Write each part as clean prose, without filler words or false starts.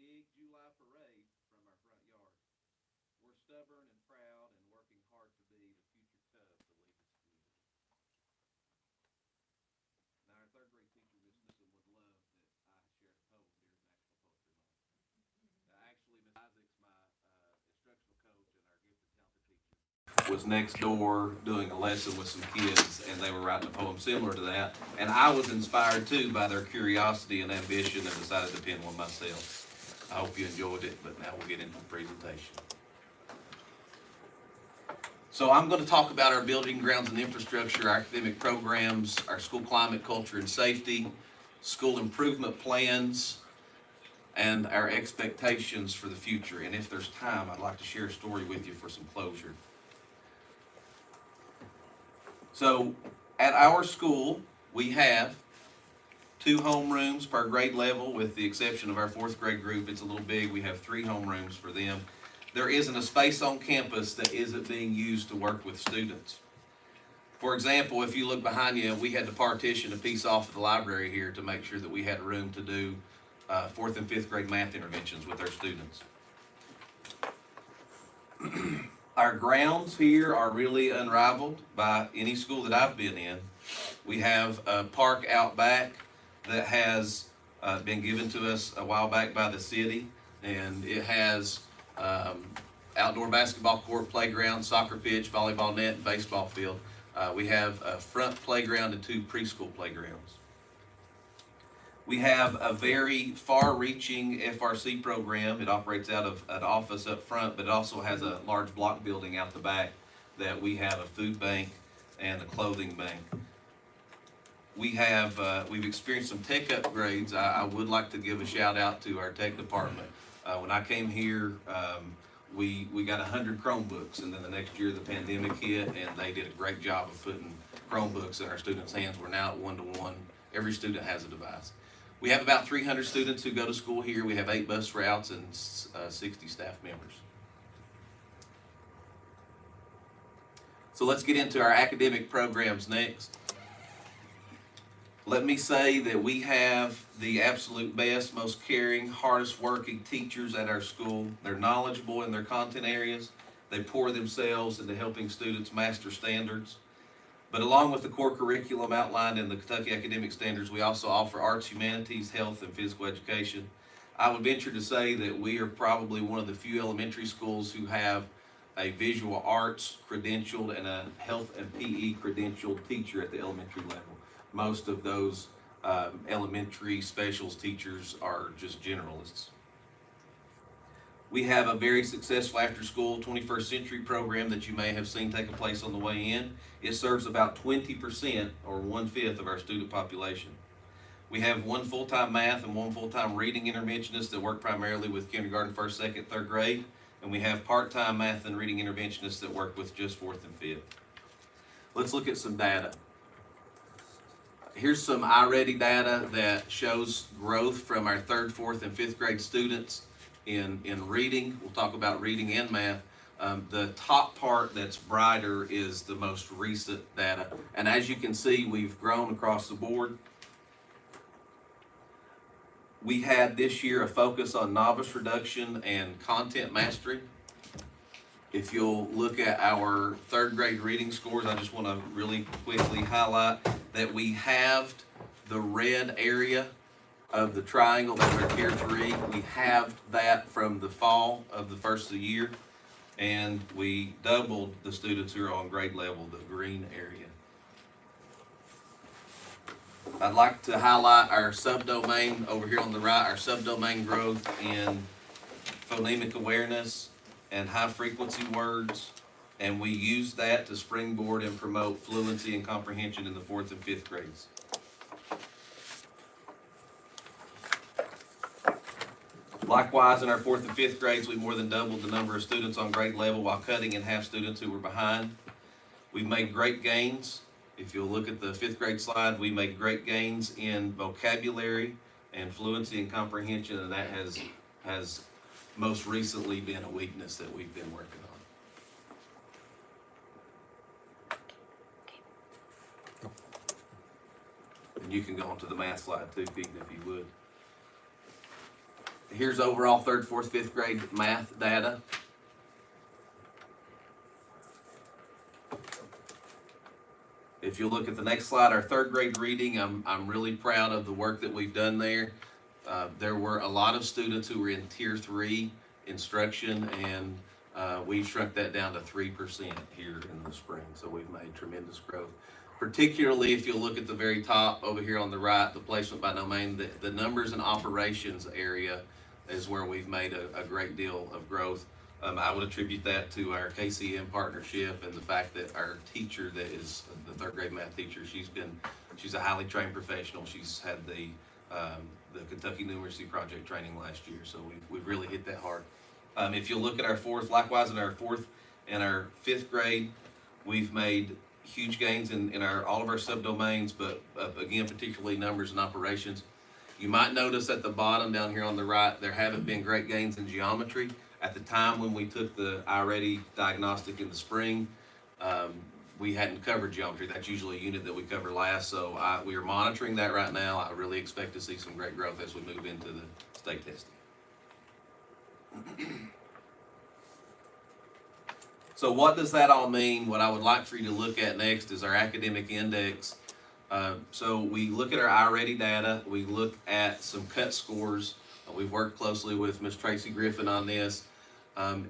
big July parade from our front yard. We're stubborn and proud and working hard to be the future Cubs to lead this community. Now, our third grade teacher, Miss Newsom, would love that I shared a poem during National Poetry Month. Actually, Miss Isaacs, my instructional coach and our gifted, talented teacher, was next door doing a lesson with some kids, and they were writing a poem similar to that. And I was inspired too by their curiosity and ambition, and decided to pen one myself. I hope you enjoyed it, but now we'll get into the presentation. So I'm going to talk about our building, grounds, and infrastructure, our academic programs, our school climate, culture, and safety, school improvement plans, and our expectations for the future. And if there's time, I'd like to share a story with you for some closure. So at our school, we have 2 homerooms per grade level, with the exception of our 4th grade group. It's a little big. We have 3 homerooms for them. There isn't a space on campus that isn't being used to work with students. For example, if you look behind you, we had to partition a piece off of the library here to make sure that we had room to do 4th and 5th grade math interventions with our students. Our grounds here are really unrivaled by any school that I've been in. We have a park out back that has been given to us a while back by the city, and it has outdoor basketball court, playground, soccer pitch, volleyball net, and baseball field. We have a front playground and 2 preschool playgrounds. We have a very far-reaching FRC program. It operates out of an office up front, but it also has a large block building out the back that we have a food bank and a clothing bank. We've experienced some tech upgrades. I would like to give a shout out to our tech department. When I came here, we got 100 Chromebooks, and then the next year the pandemic hit, and they did a great job of putting Chromebooks in our students' hands. We're now at 1-to-1. Every student has a device. We have about 300 students who go to school here. We have 8 bus routes and 60 staff members. So let's get into our academic programs next. Let me say that we have the absolute best, most caring, hardest working teachers at our school. They're knowledgeable in their content areas. They pour themselves into helping students master standards. But along with the core curriculum outlined in the Kentucky Academic Standards, we also offer arts, humanities, health, and physical education. I would venture to say that we are probably one of the few elementary schools who have a visual arts credentialed and a health and PE credentialed teacher at the elementary level. Most of those elementary specials teachers are just generalists. We have a very successful after-school 21st century program that you may have seen taking place on the way in. It serves about 20% or 1/5 of our student population. We have 1 full-time math and 1 full-time reading interventionist that work primarily with kindergarten, 1st, 2nd, 3rd grade. And we have part-time math and reading interventionists that work with just 4th and 5th. Let's look at some data. Here's some iReady data that shows growth from our 3rd, 4th, and 5th grade students in reading. We'll talk about reading and math. The top part that's brighter is the most recent data. And as you can see, we've grown across the board. We had this year a focus on novice reduction and content mastery. If you'll look at our 3rd grade reading scores, I just want to really quickly highlight that we halved the red area of the triangle. That's our tier 3. We halved that from the fall of the first of the year, and we doubled the students who are on grade level, the green area. I'd like to highlight our subdomain over here on the right, our subdomain growth in phonemic awareness and high frequency words, and we use that to springboard and promote fluency and comprehension in the 4th and 5th grades. Likewise, in our 4th and 5th grades, we more than doubled the number of students on grade level while cutting in half students who were behind. We've made great gains. If you'll look at the 5th grade slide, we made great gains in vocabulary and fluency and comprehension, and that has most recently been a weakness that we've been working on. And you can go on to the math slide too, Pete, if you would. Here's overall third, fourth, fifth grade math data. If you look at the next slide, our third grade reading, I'm really proud of the work that we've done there. There were a lot of students who were in tier 3 instruction, and we've shrunk that down to 3% here in the spring. So we've made tremendous growth. Particularly if you look at the very top over here on the right, the placement by domain, the numbers and operations area is where we've made a great deal of growth. I would attribute that to our KCM partnership and the fact that our teacher that is the third grade math teacher, she's a highly trained professional. She's had the Kentucky Numeracy Project training last year, so we've really hit that hard. If you look at our likewise in our fourth and our fifth grade, we've made huge gains in all of our subdomains, but again, particularly numbers and operations. You might notice at the bottom down here on the right, there haven't been great gains in geometry. At the time when we took the iReady diagnostic in the spring, we hadn't covered geometry. That's usually a unit that we cover last, so we are monitoring that right now. I really expect to see some great growth as we move into the state testing. So what does that all mean? What I would like for you to look at next is our academic index. So we look at our iReady data, we look at some cut scores. We've worked closely with Ms. Tracy Griffin on this.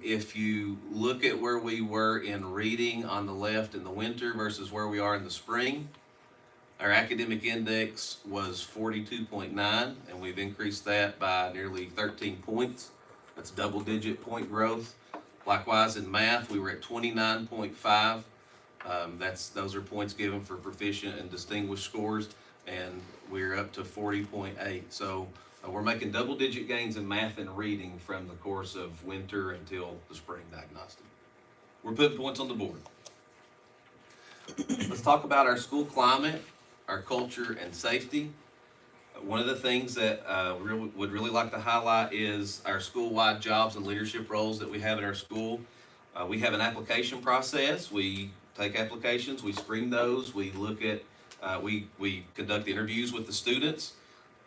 If you look at where we were in reading on the left in the winter versus where we are in the spring, our academic index was 42.9, and we've increased that by nearly 13 points. That's double-digit point growth. Likewise, in math, we were at 29.5. Those are points given for proficient and distinguished scores, and we're up to 40.8. So we're making double-digit gains in math and reading from the course of winter until the spring diagnostic. We're putting points on the board. Let's talk about our school climate, our culture, and safety. One of the things that would really like to highlight is our school-wide jobs and leadership roles that we have in our school. We have an application process. We take applications, we screen those, we look at, we conduct interviews with the students,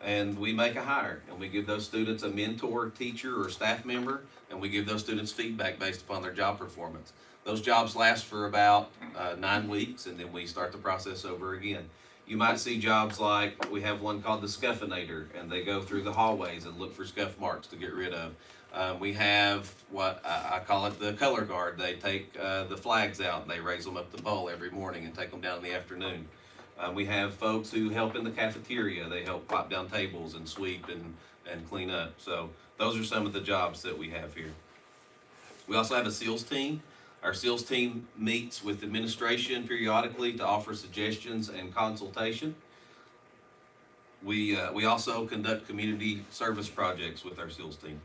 and we make a hire. And we give those students a mentor, teacher, or staff member, and we give those students feedback based upon their job performance. Those jobs last for about 9 weeks, and then we start the process over again. You might see jobs like, we have one called the Scuffinator, and they go through the hallways and look for scuff marks to get rid of. We have what I call it the color guard. They take the flags out and they raise them up the pole every morning and take them down in the afternoon. We have folks who help in the cafeteria. They help pop down tables and sweep and clean up. So those are some of the jobs that we have here. We also have a SEALS team. Our SEALS team meets with administration periodically to offer suggestions and consultation. We also conduct community service projects with our SEALS team.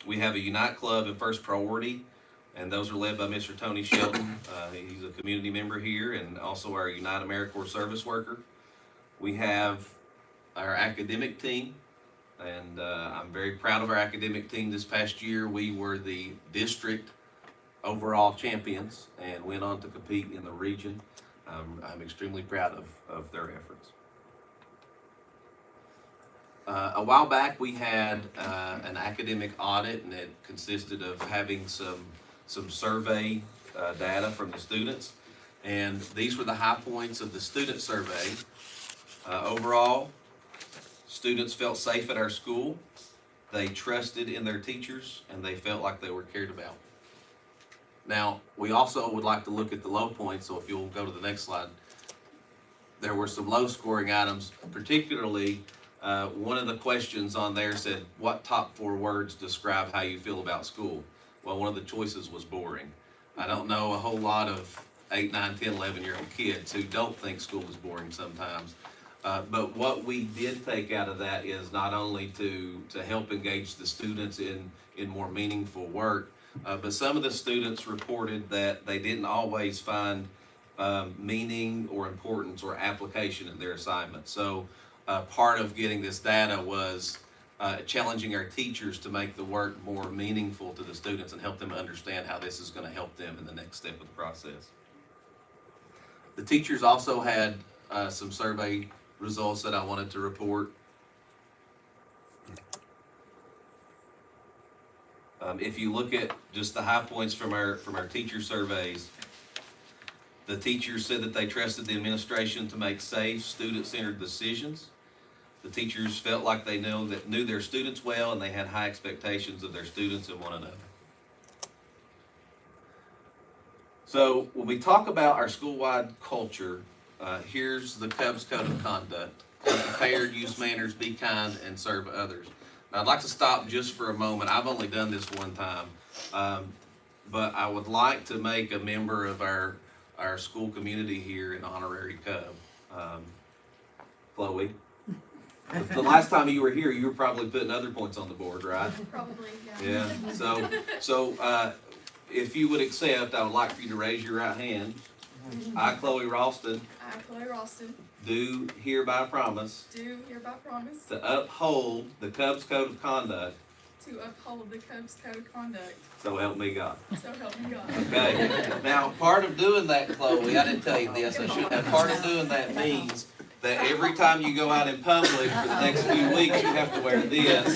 We have a Unite Club and First Priority, and those are led by Mr. Tony Shelton. He's a community member here and also our Unite AmeriCorps service worker. We have our academic team, and I'm very proud of our academic team. This past year, we were the district overall champions and went on to compete in the region. I'm extremely proud of their efforts. A while back, we had an academic audit, and it consisted of having some survey data from the students. And these were the high points of the student survey. Overall, students felt safe at our school. They trusted in their teachers, and they felt like they were cared about. Now, we also would like to look at the low points, so if you'll go to the next slide. There were some low scoring items, particularly one of the questions on there said, what top 4 words describe how you feel about school? Well, one of the choices was boring. I don't know a whole lot of 8, 9, 10, 11-year-old kids who don't think school is boring sometimes. But what we did take out of that is not only to help engage the students in more meaningful work, but some of the students reported that they didn't always find meaning or importance or application in their assignments. So part of getting this data was challenging our teachers to make the work more meaningful to the students and help them understand how this is going to help them in the next step of the process. The teachers also had some survey results that I wanted to report. If you look at just the high points from our teacher surveys, the teachers said that they trusted the administration to make safe, student-centered decisions. The teachers felt like they knew their students well, and they had high expectations of their students and one another. So when we talk about our school-wide culture, here's the Cubs Code of Conduct. Be prepared, use manners, be kind, and serve others. Now, I'd like to stop just for a moment. I've only done this one time, but I would like to make a member of our school community here an honorary Cub. Chloe, the last time you were here, you were probably putting other points on the board, right? Probably, yeah. Yeah. So if you would accept, I would like for you to raise your right hand. I, Chloe Ralston, I, Chloe Ralston, do hereby promise do hereby promise to uphold the Cubs Code of Conduct. to uphold the Cubs Code of Conduct, So help me God. so help me God. Okay. Now, part of doing that, Chloe, I didn't tell you this, I should have. Part of doing that means that every time you go out in public for the next few weeks, you have to wear this.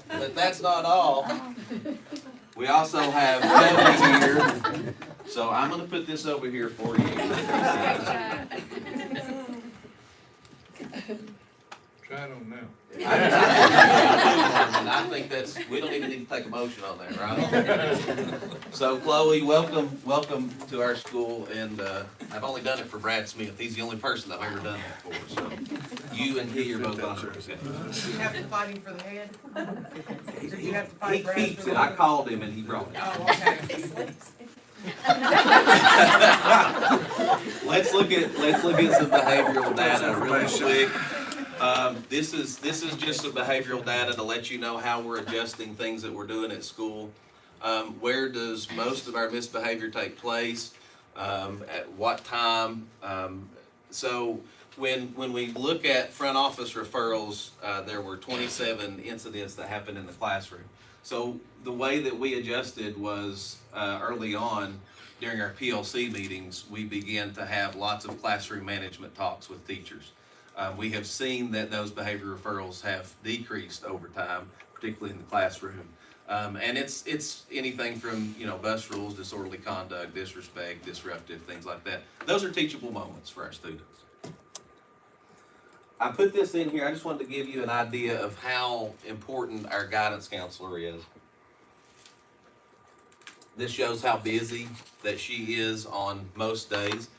But that's not all. We also have Cubby here. So I'm gonna put this over here for you. Try it on now. I think we don't even need to take a motion on that, right? So Chloe, welcome to our school, and I've only done it for Brad Smith. He's the only person I've ever done it for, so you and he are both honored. Did you have to fight him for the head? Did you have to He fight Brad keeps for it. the I head? called him and he brought it. Oh, okay. Let's look at some behavioral data real quick. This is just some behavioral data to let you know how we're adjusting things that we're doing at school. Where does most of our misbehavior take place? At what time? So when we look at front office referrals, there were 27 incidents that happened in the classroom. So the way that we adjusted was early on during our PLC meetings, we began to have lots of classroom management talks with teachers. We have seen that those behavior referrals have decreased over time, particularly in the classroom. And it's anything from, bus rules, disorderly conduct, disrespect, disruptive, things like that. Those are teachable moments for our students. I put this in here, I just wanted to give you an idea of how important our guidance counselor is. This shows how busy that she is on most days.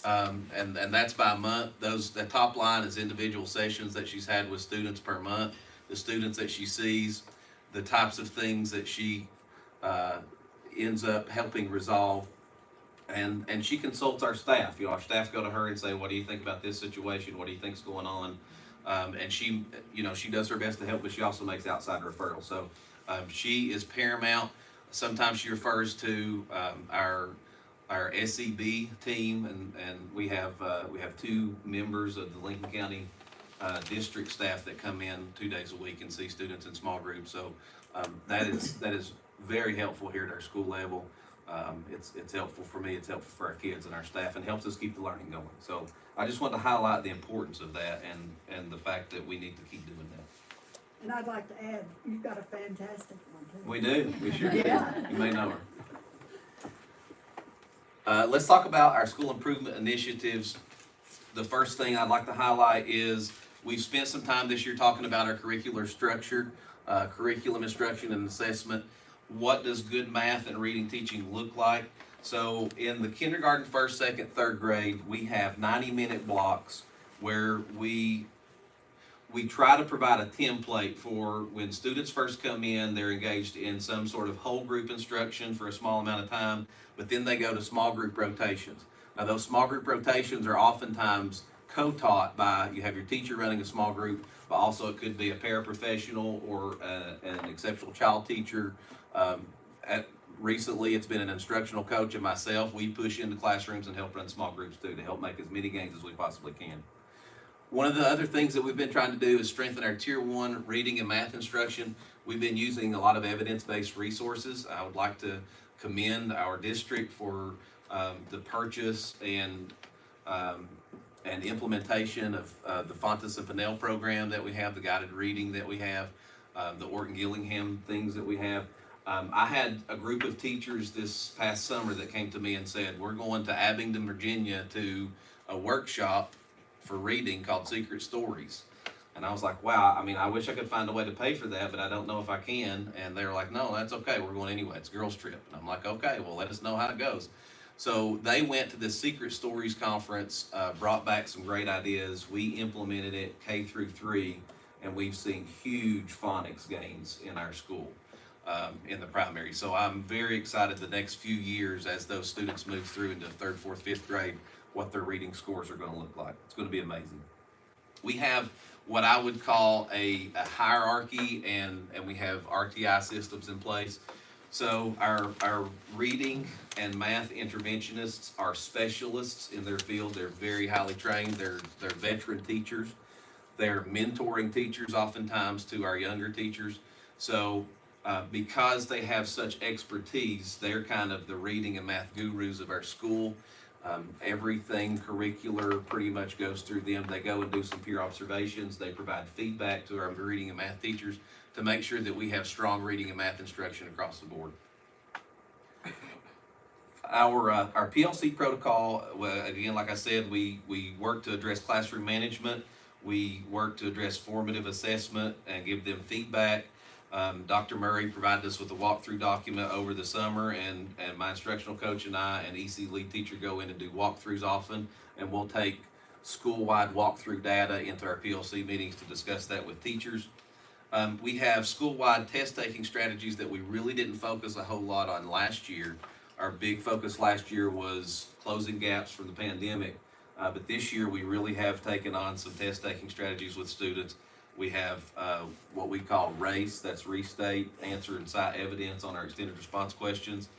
And that's by month. The top line is individual sessions that she's had with students per month, the students that she sees, the types of things that she ends up helping resolve. And she consults our staff. Our staff go to her and say, what do you think about this situation? What do you think's going on? And she does her best to help, but she also makes outside referrals. So she is paramount. Sometimes she refers to our SEB team, and we have two members of the Lincoln County district staff that come in 2 days a week and see students in small groups. So that is very helpful here at our school level. It's helpful for me, it's helpful for our kids and our staff, and helps us keep the learning going. So I just want to highlight the importance of that and the fact that we need to keep doing that. And I'd like to add, you've got a fantastic one too. We do, we sure do. Yeah. You may know her. Let's talk about our school improvement initiatives. The first thing I'd like to highlight is we've spent some time this year talking about our curricular structure, curriculum instruction and assessment. What does good math and reading teaching look like? So in the kindergarten, first, second, third grade, we have 90-minute blocks where we try to provide a template for when students first come in, they're engaged in some sort of whole group instruction for a small amount of time, but then they go to small group rotations. Now those small group rotations are oftentimes co-taught by, you have your teacher running a small group, but also it could be a paraprofessional or an exceptional child teacher. Recently, it's been an instructional coach and myself. We push into classrooms and help run small groups too, to help make as many gains as we possibly can. One of the other things that we've been trying to do is strengthen our Tier 1 reading and math instruction. We've been using a lot of evidence-based resources. I would like to commend our district for the purchase and implementation of the Fontes and Pinnell program that we have, the guided reading that we have. the Orton Gillingham things that we have. I had a group of teachers this past summer that came to me and said, we're going to Abingdon, Virginia to a workshop for reading called Secret Stories. And I was like, wow, I mean, I wish I could find a way to pay for that, but I don't know if I can. And they were like, no, that's okay, we're going anyway, it's a girls' trip. And I'm like, okay, well, let us know how it goes. So they went to this Secret Stories conference, brought back some great ideas. We implemented it K through 3, and we've seen huge phonics gains in our school, in the primary. So I'm very excited the next few years as those students move through into 3rd, 4th, 5th grade, what their reading scores are going to look like. It's going to be amazing. We have what I would call a hierarchy, and we have RTI systems in place. So our reading and math interventionists are specialists in their field. They're very highly trained. They're veteran teachers. They're mentoring teachers oftentimes to our younger teachers. So because they have such expertise, they're kind of the reading and math gurus of our school. Everything curricular pretty much goes through them. They go and do some peer observations. They provide feedback to our reading and math teachers to make sure that we have strong reading and math instruction across the board. Our PLC protocol, well, again, like I said, we work to address classroom management. We work to address formative assessment and give them feedback. Dr. Murray provided us with a walkthrough document over the summer, and my instructional coach and I and EC lead teacher go in and do walkthroughs often, and we'll take school-wide walkthrough data into our PLC meetings to discuss that with teachers. We have school-wide test-taking strategies that we really didn't focus a whole lot on last year. Our big focus last year was closing gaps from the pandemic, but this year we really have taken on some test-taking strategies with students. We have what we call RACE, that's restate, answer, and cite evidence on our extended response questions.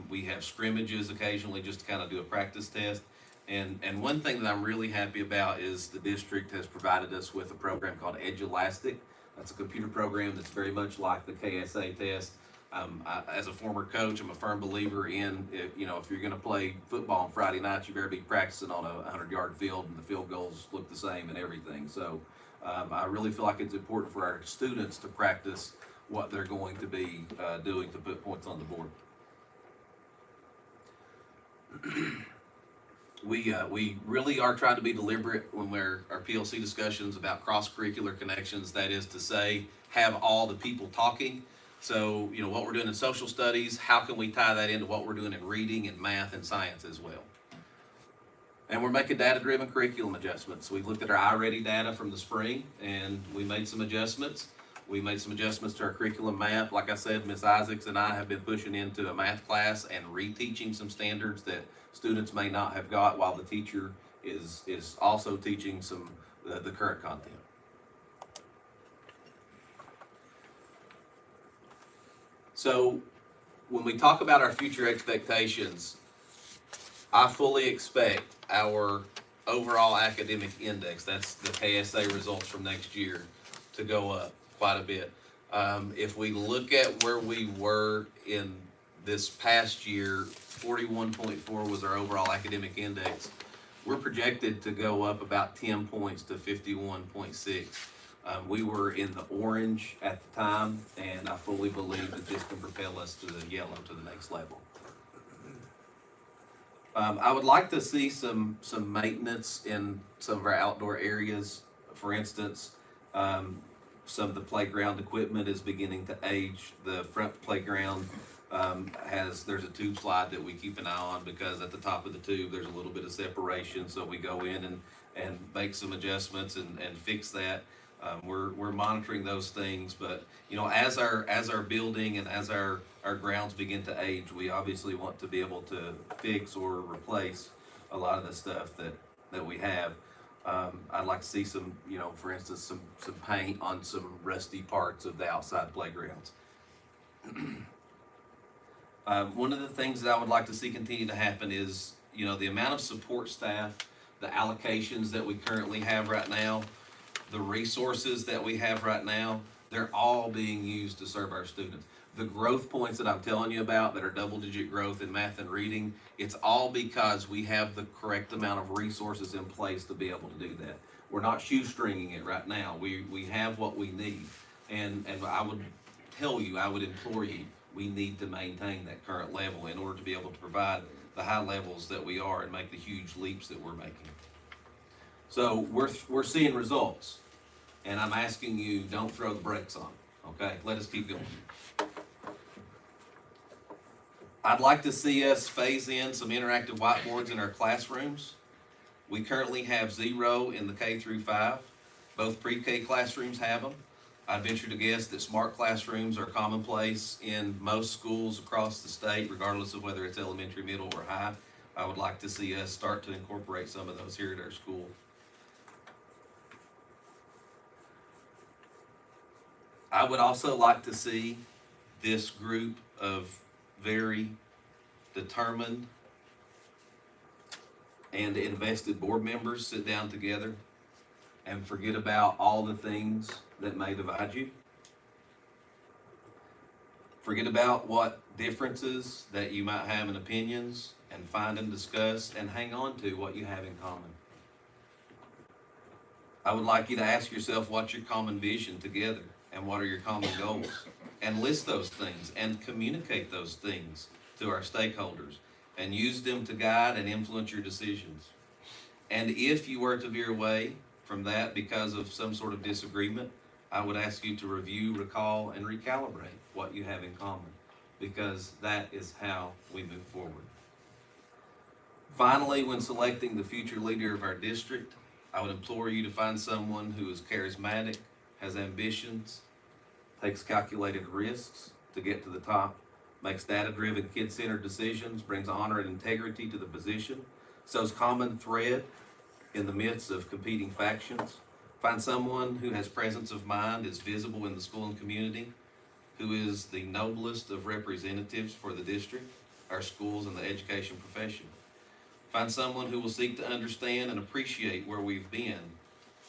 We have scrimmages occasionally just to kind of do a practice test. And one thing that I'm really happy about is the district has provided us with a program called EduElastic. That's a computer program that's very much like the KSA test. As a former coach, I'm a firm believer in, if you're going to play football on Friday nights, you better be practicing on a 100-yard field, and the field goals look the same and everything. So I really feel like it's important for our students to practice what they're going to be doing to put points on the board. We really are trying to be deliberate when our PLC discussions about cross-curricular connections, that is to say, have all the people talking. So, what we're doing in social studies, how can we tie that into what we're doing in reading and math and science as well? And we're making data-driven curriculum adjustments. We looked at our iReady data from the spring, and we made some adjustments. We made some adjustments to our curriculum map. Like I said, Ms. Isaacs and I have been pushing into a math class and reteaching some standards that students may not have got while the teacher is also teaching some the current content. So when we talk about our future expectations, I fully expect our overall academic index, that's the KSA results from next year, to go up quite a bit. If we look at where we were in this past year, 41.4 was our overall academic index. We're projected to go up about 10 points to 51.6. We were in the orange at the time, and I fully believe that this can propel us to the yellow to the next level. I would like to see some maintenance in some of our outdoor areas. For instance, some of the playground equipment is beginning to age. The front playground there's a tube slide that we keep an eye on, because at the top of the tube there's a little bit of separation, so we go in and make some adjustments and fix that. We're monitoring those things, but as our building and as our grounds begin to age, we obviously want to be able to fix or replace a lot of the stuff that we have. I'd like to see some, for instance, some paint on some rusty parts of the outside playgrounds. One of the things that I would like to see continue to happen is, the amount of support staff, the allocations that we currently have right now, the resources that we have right now, they're all being used to serve our students. The growth points that I'm telling you about that are double-digit growth in math and reading, it's all because we have the correct amount of resources in place to be able to do that. We're not shoestringing it right now. We have what we need. And I would tell you, I would implore you, we need to maintain that current level in order to be able to provide the high levels that we are and make the huge leaps that we're making. So we're seeing results, and I'm asking you, don't throw the brakes on, okay? Let us keep going. I'd like to see us phase in some interactive whiteboards in our classrooms. We currently have 0 in the K through 5. Both pre-K classrooms have them. I'd venture to guess that smart classrooms are commonplace in most schools across the state, regardless of whether it's elementary, middle, or high. I would like to see us start to incorporate some of those here at our school. I would also like to see this group of very determined and invested board members sit down together and forget about all the things that may divide you. Forget about what differences that you might have in opinions and find and discuss and hang on to what you have in common. I would like you to ask yourself what's your common vision together and what are your common goals, and list those things and communicate those things to our stakeholders and use them to guide and influence your decisions. And if you were to veer away from that because of some sort of disagreement, I would ask you to review, recall, and recalibrate what you have in common, because that is how we move forward. Finally, when selecting the future leader of our district, I would implore you to find someone who is charismatic, has ambitions, takes calculated risks to get to the top, makes data-driven, kid-centered decisions, brings honor and integrity to the position, sows common thread in the midst of competing factions. Find someone who has presence of mind, is visible in the school and community, who is the noblest of representatives for the district, our schools, and the education profession. Find someone who will seek to understand and appreciate where we've been,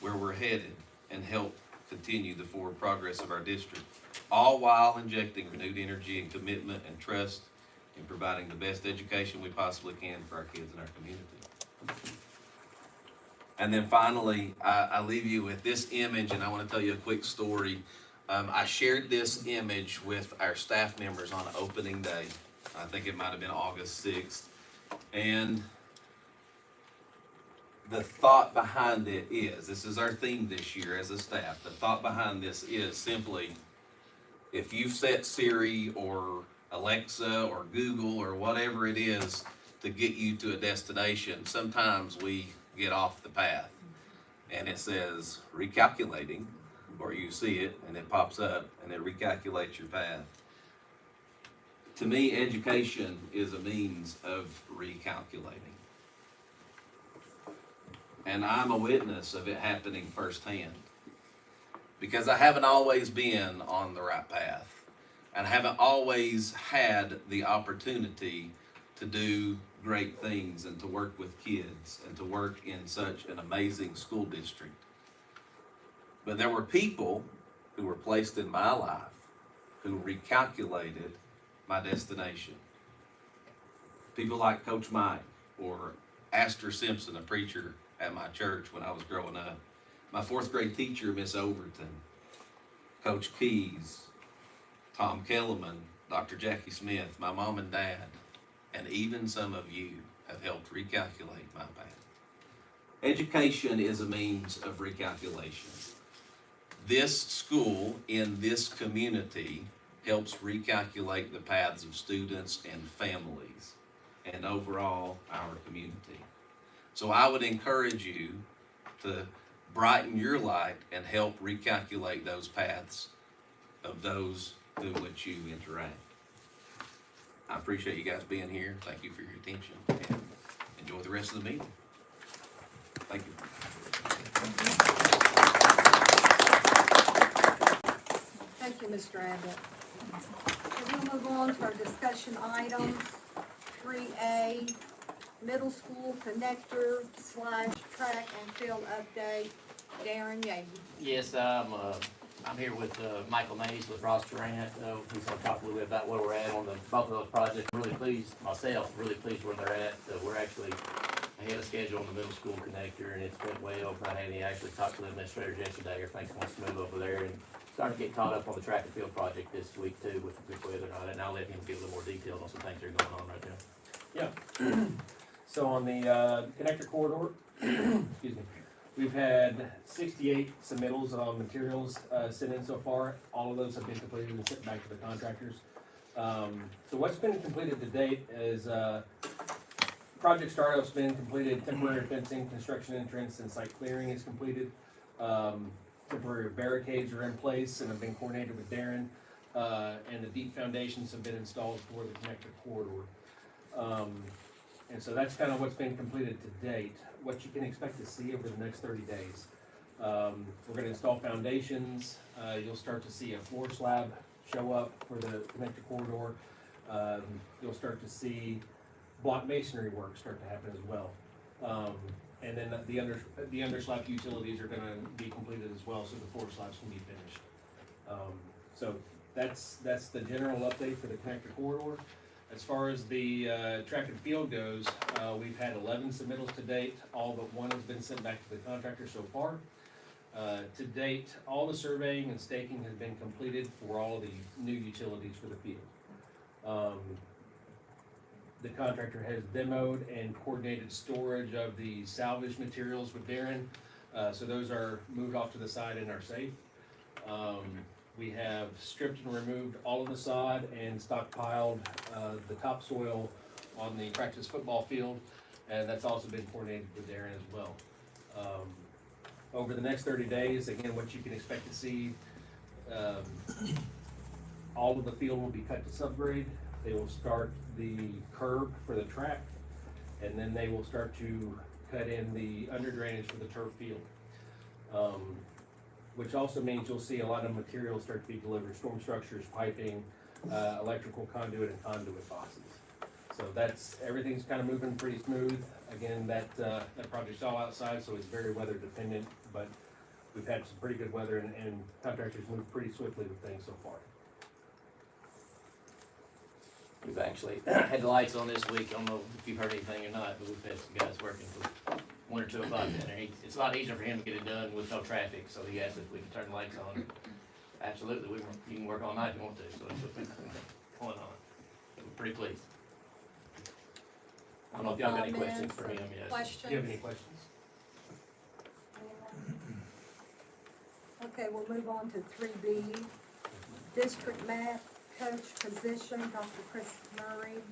where we're headed, and help continue the forward progress of our district, all while injecting renewed energy and commitment and trust in providing the best education we possibly can for our kids and our community. And then finally, I leave you with this image, and I want to tell you a quick story. I shared this image with our staff members on opening day. I think it might have been August 6th. And the thought behind it is, this is our theme this year as a staff, the thought behind this is simply, if you've set Siri or Alexa or Google or whatever it is to get you to a destination, sometimes we get off the path and it says recalculating, or you see it and it pops up and it recalculates your path. To me, education is a means of recalculating. And I'm a witness of it happening firsthand, because I haven't always been on the right path, and I haven't always had the opportunity to do great things and to work with kids and to work in such an amazing school district. But there were people who were placed in my life who recalculated my destination. People like Coach Mike or Astor Simpson, a preacher at my church when I was growing up. My 4th grade teacher, Miss Overton, Coach Keys, Tom Kellerman, Dr. Jackie Smith, my mom and dad, and even some of you have helped recalculate my path. Education is a means of recalculation. This school in this community helps recalculate the paths of students and families and overall our community. So I would encourage you to brighten your light and help recalculate those paths of those through which you interact. I appreciate you guys being here. Thank you for your attention, and enjoy the rest of the meeting. Thank you. Thank you, Mr. Abbott. We'll move on to our discussion items. 3A, middle school connector / track and field update. Darren Yeager. Yes, I'm here with Michael Mays with Ross Durant. He's going to talk a little bit about where we're at on both of those projects. I'm really pleased, myself, really pleased where they're at. We're actually ahead of schedule on the middle school connector, and it's went way over. I actually talked to the administrators yesterday, everything's going smooth over there, and starting to get caught up on the track and field project this week too, with the good weather and all that, and I'll let him give a little more detail on some things that are going on right now. So on the connector corridor, excuse me, we've had 68 submittals on materials sent in so far. All of those have been completed and sent back to the contractors. So what's been completed to date is project startup's been completed, temporary fencing, construction entrance, and site clearing is completed. Temporary barricades are in place and have been coordinated with Darren, and the deep foundations have been installed for the connector corridor. And so that's kind of what's been completed to date. What you can expect to see over the next 30 days. We're gonna install foundations. You'll start to see a floor slab show up for the connector corridor. You'll start to see block masonry work start to happen as well. And then the underslab utilities are gonna be completed as well, so the floor slabs can be finished. So that's the general update for the connector corridor. As far as the track and field goes, we've had 11 submittals to date. All but one has been sent back to the contractor so far. To date, all the surveying and staking has been completed for all the new utilities for the field. The contractor has demoed and coordinated storage of the salvage materials with Darren, so those are moved off to the side and are safe. We have stripped and removed all of the sod and stockpiled the topsoil on the practice football field, and that's also been coordinated with Darren as well. Over the next 30 days, again, what you can expect to see, all of the field will be cut to subgrade. They will start the curb for the track, and then they will start to cut in the under drainage for the turf field. Which also means you'll see a lot of materials start to be delivered, storm structures, piping, electrical conduit, and conduit boxes. So everything's kind of moving pretty smooth. Again, that project's all outside, so it's very weather dependent, but we've had some pretty good weather, and contractors moved pretty swiftly with things so far. We've actually had the lights on this week. I don't know if you've heard anything or not, but we've had some guys working till 1 or 2 o'clock down there. It's a lot easier for him to get it done with no traffic, so he asked if we could turn the lights on. Absolutely, you can work all night if you want to, so that's what's been going on. We're pretty pleased. I don't know if y'all got any questions for him yet. Questions? Do you have any questions? Okay, we'll move on to 3B, district math coach position, Dr. Chris Murray.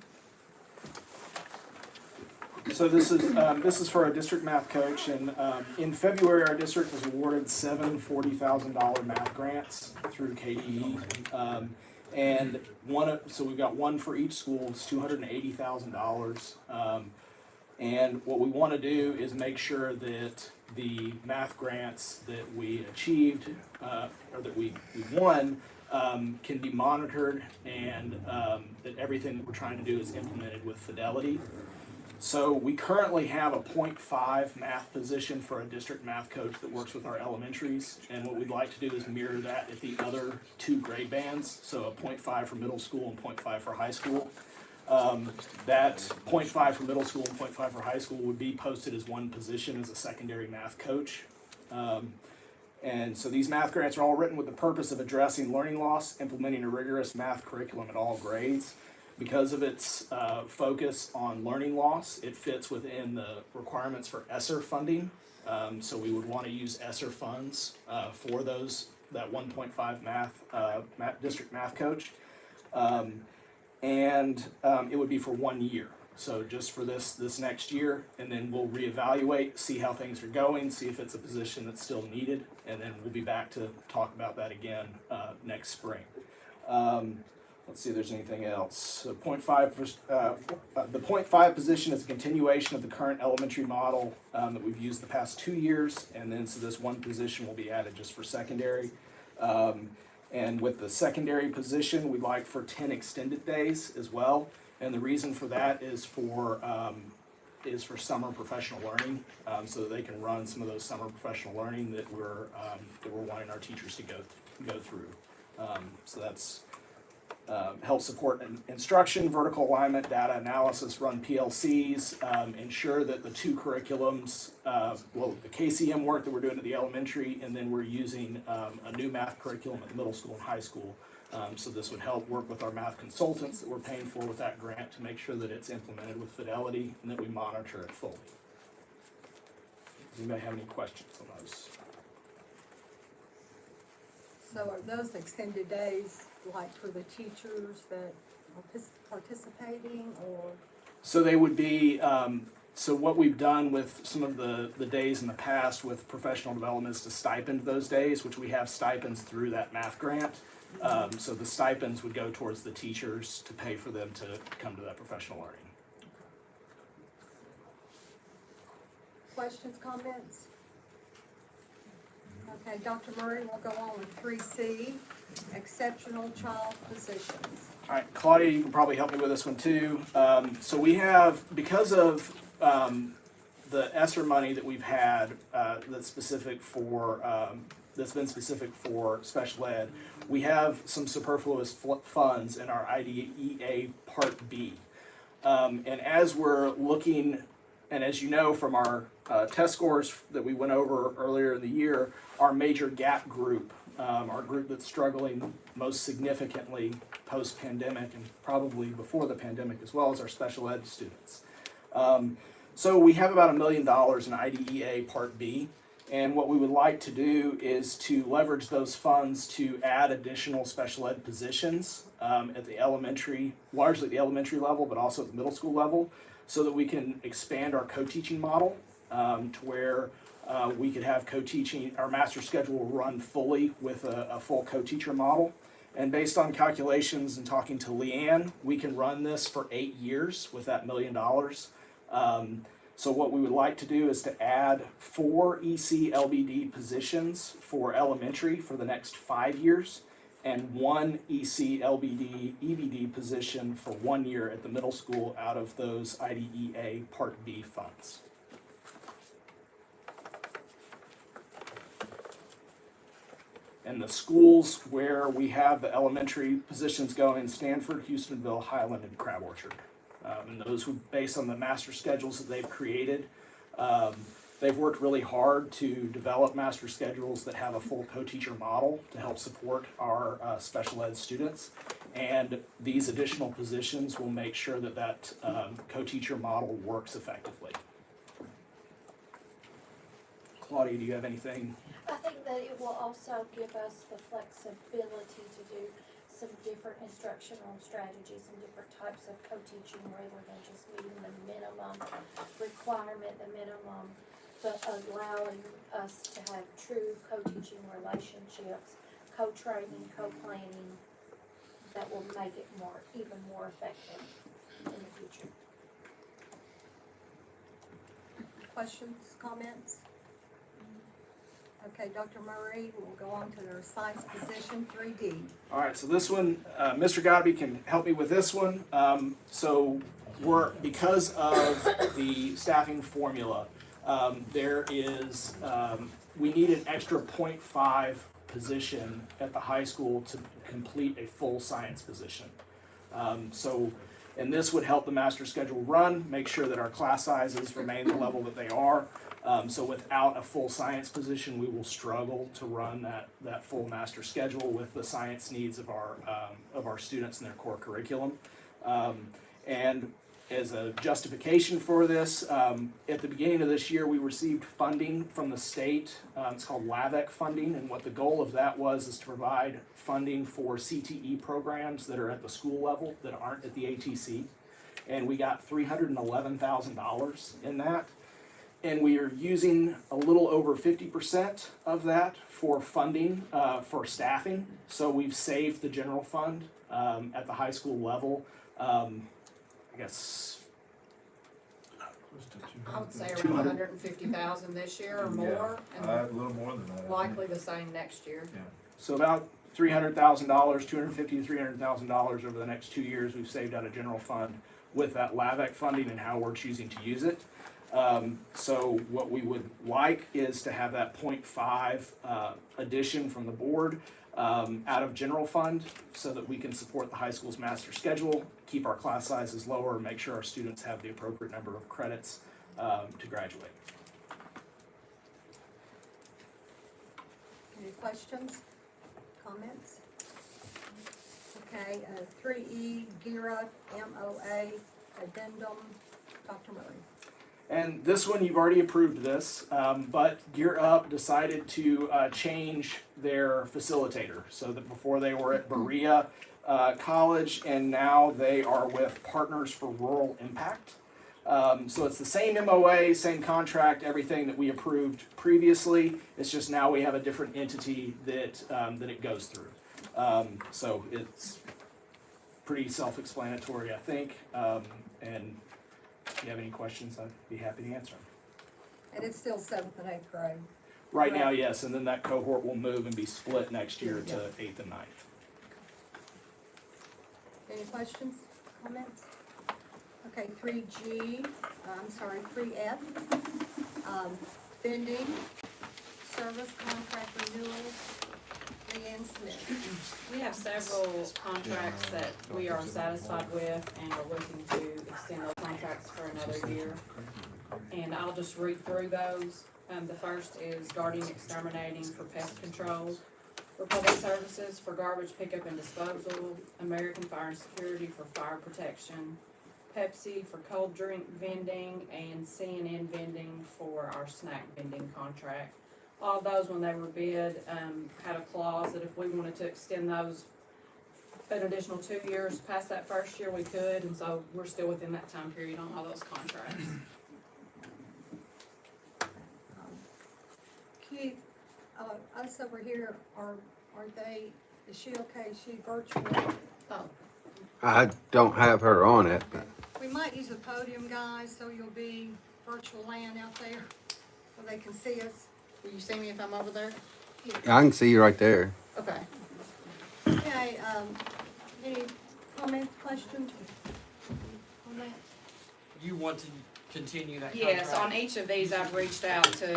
So this is for a district math coach, and in February, our district was awarded 7 $40,000 math grants through KDE. And so we've got one for each school, it's $280,000. And what we want to do is make sure that the math grants that we achieved, or that we won, can be monitored, and that everything that we're trying to do is implemented with fidelity. So we currently have a 0.5 math position for a district math coach that works with our elementaries, and what we'd like to do is mirror that at the other 2 grade bands, so a 0.5 for middle school and 0.5 for high school. That 0.5 for middle school and 0.5 for high school would be posted as one position as a secondary math coach. And so these math grants are all written with the purpose of addressing learning loss, implementing a rigorous math curriculum at all grades. Because of its focus on learning loss, it fits within the requirements for ESSER funding. So we would want to use ESSER funds for that 1.5 district math coach. And it would be for 1 year. So just for this next year, and then we'll reevaluate, see how things are going, see if it's a position that's still needed, and then we'll be back to talk about that again next spring. Let's see if there's anything else. So the 0.5 position is a continuation of the current elementary model that we've used the past 2 years, and then so this one position will be added just for secondary. And with the secondary position, we'd like for 10 extended days as well. And the reason for that is for summer professional learning, so that they can run some of those summer professional learning that we're wanting our teachers to go through. So help support instruction, vertical alignment, data analysis, run PLCs, ensure that the two curriculums, the KCM work that we're doing at the elementary, and then we're using a new math curriculum at the middle school and high school. So this would help work with our math consultants that we're paying for with that grant to make sure that it's implemented with fidelity and that we monitor it fully. Does anybody have any questions on those? So are those extended days like for the teachers that are participating, or? So they would be, so what we've done with some of the days in the past with professional development is to stipend those days, which we have stipends through that math grant. So the stipends would go towards the teachers to pay for them to come to that professional learning. Questions, comments? Okay, Dr. Murray, we'll go on with 3C, exceptional child positions. All right, Claudia, you can probably help me with this one too. So we have, because of the ESSER money that we've had that's specific for, that's been specific for special ed, we have some superfluous funds in our IDEA Part B. And as we're looking, and as you know from our test scores that we went over earlier in the year, our major gap group, our group that's struggling most significantly post-pandemic and probably before the pandemic as well, as our special ed students. So we have about $1 million in IDEA Part B, and what we would like to do is to leverage those funds to add additional special ed positions at the elementary, largely at the elementary level, but also at the middle school level, so that we can expand our co-teaching model to where we could have co-teaching, our master schedule will run fully with a full co-teacher model. And based on calculations and talking to Leanne, we can run this for 8 years with that $1 million. So what we would like to do is to add 4 EC LBD positions for elementary for the next 5 years, and 1 EC LBD EBD position for 1 year at the middle school out of those IDEA Part B funds. And the schools where we have the elementary positions going: Stanford, Houstonville, Highland, and Crab Orchard. And those would, based on the master schedules that they've created, they've worked really hard to develop master schedules that have a full co-teacher model to help support our special ed students. And these additional positions will make sure that that co-teacher model works effectively. Claudia, do you have anything? I think that it will also give us the flexibility to do some different instructional strategies and different types of co-teaching rather than just meeting the minimum requirement, but allowing us to have true co-teaching relationships, co-training, co-planning, that will make it even more effective in the future. Questions, comments? Okay, Dr. Murray, we'll go on to their science position, 3D. All right, so this one, Mr. Godby can help me with this one. So because of the staffing formula, there is, we need an extra 0.5 position at the high school to complete a full science position. And this would help the master schedule run, make sure that our class sizes remain the level that they are. So without a full science position, we will struggle to run that full master schedule with the science needs of our students and their core curriculum. And as a justification for this, at the beginning of this year, we received funding from the state. It's called LAVEC funding, and what the goal of that is to provide funding for CTE programs that are at the school level that aren't at the ATC. And we got $311,000 in that. And we are using a little over 50% of that for funding for staffing. So we've saved the general fund at the high school level. I guess I would say around 150,000 this year or more, A and little more than that. likely the same next year. so. About $300,000, $250,000 to $300,000 over the next 2 years we've saved out of general fund with that LAVEC funding and how we're choosing to use it. So what we would like is to have that 0.5 addition from the board. out of general fund so that we can support the high school's master schedule, keep our class sizes lower, and make sure our students have the appropriate number of credits to graduate. Any questions, comments? Okay, 3E, GERA, MOA, addendum, Dr. Murray. And this one, you've already approved this, but Gear Up decided to change their facilitator. So that before they were at Berea College, and now they are with Partners for Rural Impact. So it's the same MOA, same contract, everything that we approved previously. It's just now we have a different entity that it goes through. So it's pretty self-explanatory, I think. And if you have any questions, I'd be happy to answer them. And it's still 7th and 8th grade. Right now, yes, and then that cohort will move and be split next year to 8th and 9th. Any questions, comments? Okay, 3G, 3F, vending, service contract renewal, Leanne Smith. We have several contracts that we are satisfied with and are looking to extend those contracts for another year. And I'll just read through those. The first is Guardian Exterminating for Pest Control, Republic Services for garbage pickup and disposal, American Fire and Security for fire protection, Pepsi for cold drink vending, and CNN vending for our snack vending contract. All of those, when they were bid, had a clause that if we wanted to extend those an additional 2 years past that first year, we could, and so we're still within that time period on all those contracts. Keith, us over here, is she okay? Is she virtual? Oh, I don't have her on it. We might use a podium, guys, so you'll be virtual land out there, so they can see us. will you see me if I'm over there? I can see you right there. Okay. Okay, any comments, questions? On that? You want to continue that contract? Yes, on each of these, I've reached out to,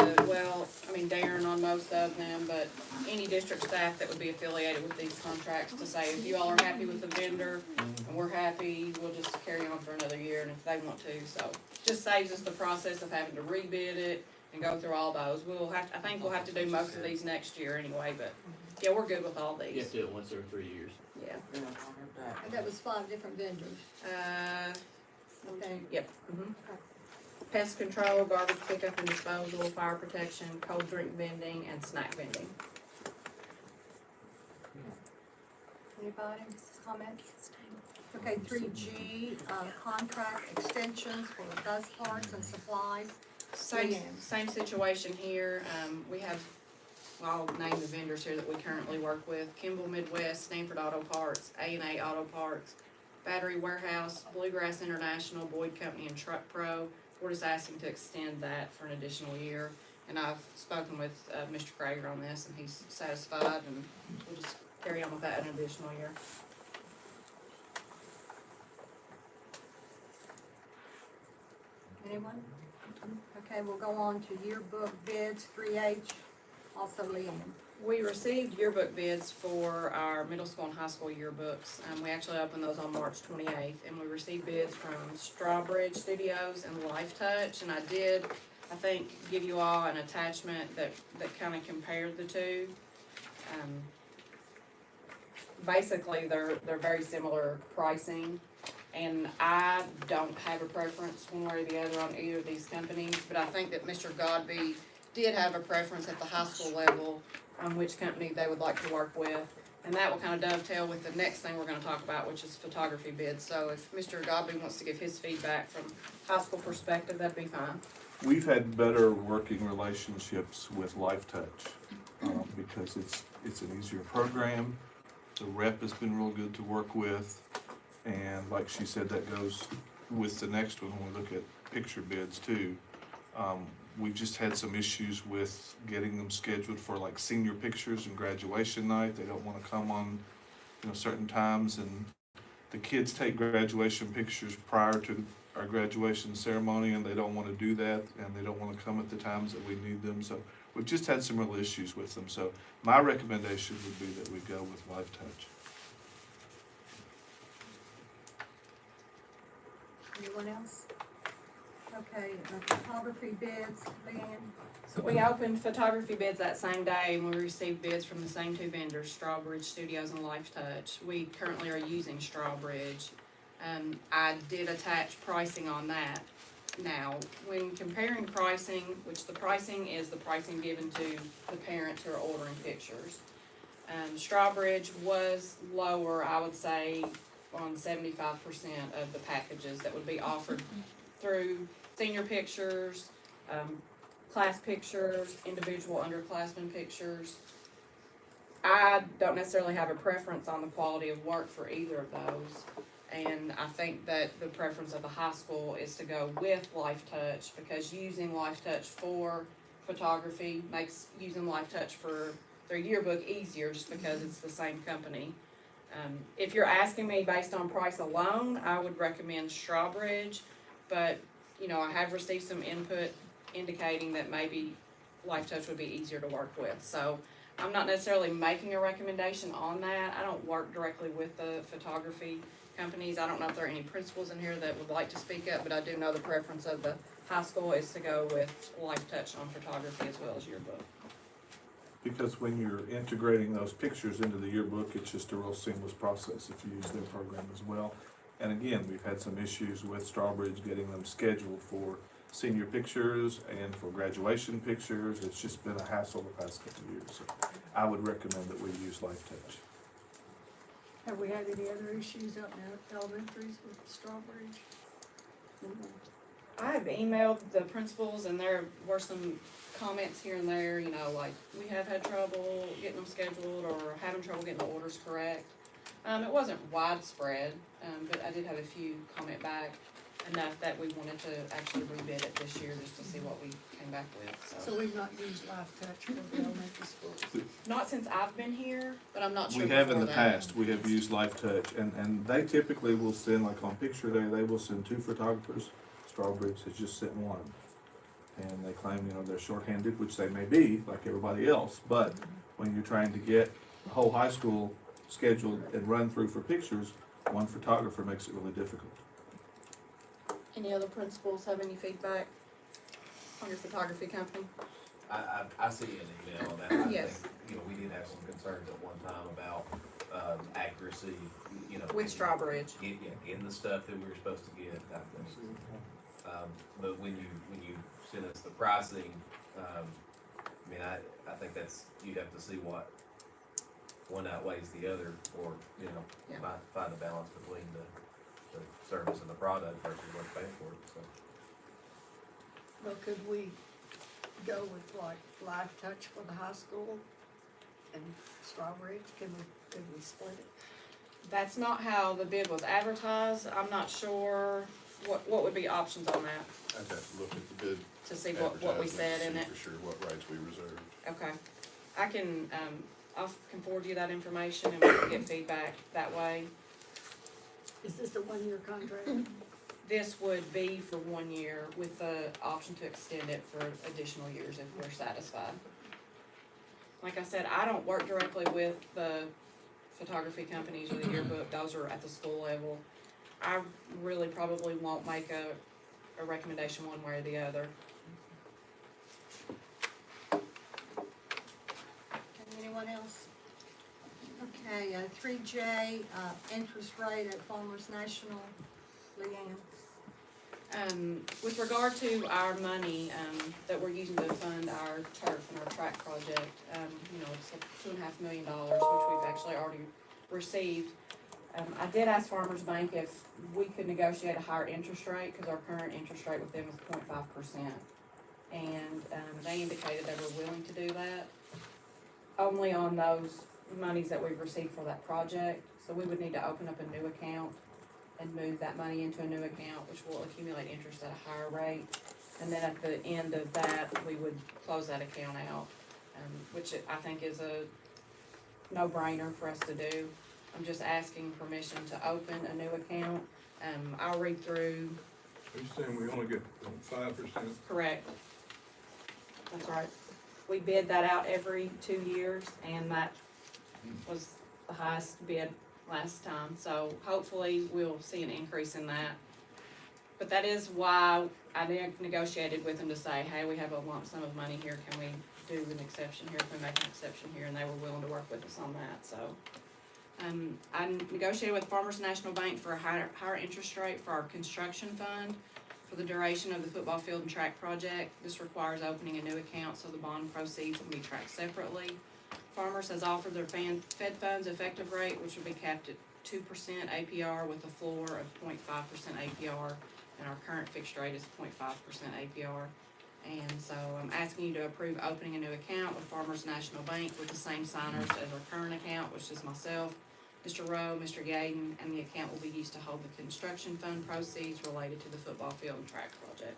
Darren on most of them, but any district staff that would be affiliated with these contracts to say, if you all are happy with the vendor and we're happy, we'll just carry on for another year, and if they want to, so. Just saves us the process of having to rebid it and go through all those. I think we'll have to do most of these next year anyway, but, yeah, we're good with all You these. have to do it once every 3 years. Yeah. Yeah, I heard that. And that was 5 different vendors. Okay. Yep. Pest control, garbage pickup and disposal, fire protection, cold drink vending, and snack vending. Anybody, comments? Okay, 3G, contract extensions for bus parts and supplies. Same situation here. We have, I'll name the vendors here that we currently work with. Kimball Midwest, Stanford Auto Parts, A&A Auto Parts, Battery Warehouse, Bluegrass International, Boyd Company, and Truck Pro. We're just asking to extend that for an additional year. And I've spoken with Mr. Krager on this, and he's satisfied, and we'll just carry on with that an additional year. Anyone? Okay, we'll go on to yearbook bids, 3H, also Leanne. We received yearbook bids for our middle school and high school yearbooks. We actually opened those on March 28th, and we received bids from Strawbridge Studios and Life Touch, and I did, I think, give you all an attachment that kind of compared the two. Basically, they're very similar pricing, and I don't have a preference one way or the other on either of these companies, but I think that Mr. Godby did have a preference at the high school level on which company they would like to work with. And that will kind of dovetail with the next thing we're gonna talk about, which is photography bids. So if Mr. Godby wants to give his feedback from high school perspective, that'd be fine. We've had better working relationships with Life Touch, because it's an easier program. The rep has been real good to work with, and like she said, that goes with the next one when we look at picture bids too. We just had some issues with getting them scheduled for like senior pictures and graduation night. They don't wanna come on, certain times, and the kids take graduation pictures prior to our graduation ceremony, and they don't wanna do that, and they don't wanna come at the times that we need them, so we've just had some real issues with them, so my recommendation would be that we go with Life Touch. Anyone else? Okay, photography bids, Leanne? So we opened photography bids that same day and we received bids from the same two vendors, Strawbridge Studios and Life Touch. We currently are using Strawbridge. I did attach pricing on that. Now, when comparing pricing, which the pricing is the pricing given to the parents who are ordering pictures. Strawbridge was lower, I would say, on 75% of the packages that would be offered through senior pictures, class pictures, individual underclassmen pictures. I don't necessarily have a preference on the quality of work for either of those. And I think that the preference of the high school is to go with Life Touch, because using Life Touch for photography makes using Life Touch for their yearbook easier, just because it's the same company. If you're asking me based on price alone, I would recommend Strawbridge, but, you know, I have received some input indicating that maybe Life Touch would be easier to work with. So I'm not necessarily making a recommendation on that. I don't work directly with the photography companies. I don't know if there are any principals in here that would like to speak up, but I do know the preference of the high school is to go with Life Touch on photography as well as yearbook. Because when you're integrating those pictures into the yearbook, it's just a real seamless process if you use their program as well. And again, we've had some issues with Strawbridge getting them scheduled for senior pictures and for graduation pictures. It's just been a hassle the past couple of years. So I would recommend that we use Life Touch. Have we had any other issues up in the elementaries with Strawbridge? I have emailed the principals and there were some comments here and there, you know, like, we have had trouble getting them scheduled or having trouble getting the orders correct. It wasn't widespread, but I did have a few comment back, enough that we wanted to actually rebid it this year just to see what we came back with, So we've not used Life Touch for the elementary schools? Not since I've been here, but I'm not sure We have in the before that. past, we have used Life Touch, and they typically will send, like on picture day, they will send 2 photographers. Strawbridge has just sent 1. And they claim, you know, they're shorthanded, which they may be, like everybody else, but when you're trying to get the whole high school scheduled and run through for pictures, 1 photographer makes it really difficult. Any other principals have any feedback on your photography company? I see an email on that. I Yes. think, you know, we did have some concerns at one time about, accuracy, you know. With Strawbridge. Getting the stuff that we were supposed to get, that thing. But when you send us the pricing, I mean, I think that's, you'd have to see what one outweighs the other, or, you know, Yeah. find a balance between the service and the product versus what's paying for it, so. Well, could we go with like Life Touch for the high school and Strawbridge? Could we split it? That's not how the bid was advertised. I'm not sure what would be options on that, I'd have to look at the bid to see what we said in it. for sure what rights we reserved. Okay. I can, I can forward you that information and we can get feedback that way. Is this a one-year contract? This would be for 1 year with the option to extend it for additional years if we're satisfied. Like I said, I don't work directly with the photography companies or the yearbook, those are at the school level. I really probably won't make a recommendation one way or the other. Anyone else? Okay, 3J, interest rate at Farmers National, Leanne. With regard to our money, that we're using to fund our turf and our track project, you know, it's like $2.5 million, which we've actually already received. I did ask Farmers Bank if we could negotiate a higher interest rate, because our current interest rate with them is 0.5%. And, they indicated they were willing to do that, only on those monies that we've received for that project. So we would need to open up a new account and move that money into a new account, which will accumulate interest at a higher rate. And then at the end of that, we would close that account out, which I think is a no-brainer for us to do. I'm just asking permission to open a new account. I'll read through. Are you saying we only get 5%? Correct. That's right. We bid that out every 2 years, and that was the highest bid last time, so hopefully we'll see an increase in that. But that is why I negotiated with them to say, hey, we have a lump sum of money here, can we do an exception here, can we make an exception here, and they were willing to work with us on that, so. I negotiated with Farmers National Bank for a higher interest rate for our construction fund for the duration of the football field and track project. This requires opening a new account, so the bond proceeds will be tracked separately. Farmers has offered their Fed funds effective rate, which will be capped at 2% APR with a floor of 0.5% APR, and our current fixed rate is 0.5% APR. And so I'm asking you to approve opening a new account with Farmers National Bank with the same signers as our current account, which is myself, Mr. Rowe, Mr. Gaden, and the account will be used to hold the construction fund proceeds related to the football field and track project.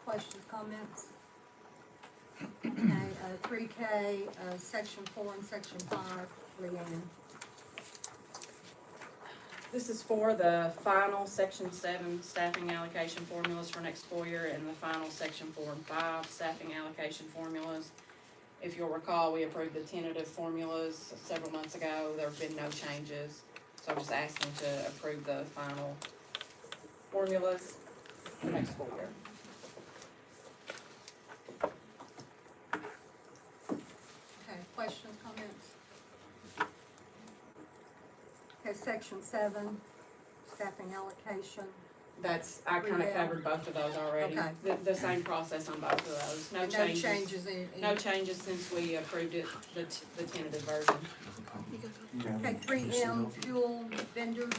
Questions, comments? Okay, 3K, section 4 and section 5, Leanne. This is for the final section 7 staffing allocation formulas for next school year and the final section 4 and 5 staffing allocation formulas. If you'll recall, we approved the tentative formulas several months ago. There have been no changes. So I'm just asking to approve the final formulas for next school year. Okay, questions, comments? Okay, section 7, staffing allocation. That's, I kinda Yeah. covered both of those already. Okay. The same process on both of those. No And changes. in. No changes since we approved it, the tentative version. Okay, 3M, fuel vendors.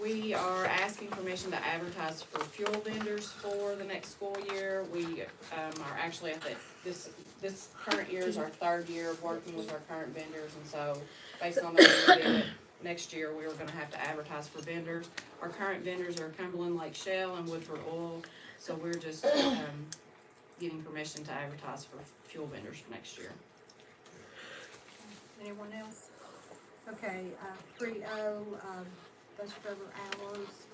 We are asking permission to advertise for fuel vendors for the next school year. We, are actually at this current year is our 3rd year of working with our current vendors, and so based on the way we did it, next year we were gonna have to advertise for vendors. Our current vendors are Cumberland Lake Shell and Woodford Oil, so we're just, getting permission to advertise for fuel vendors for next year. Anyone else? Okay, 3O, bus driver hours,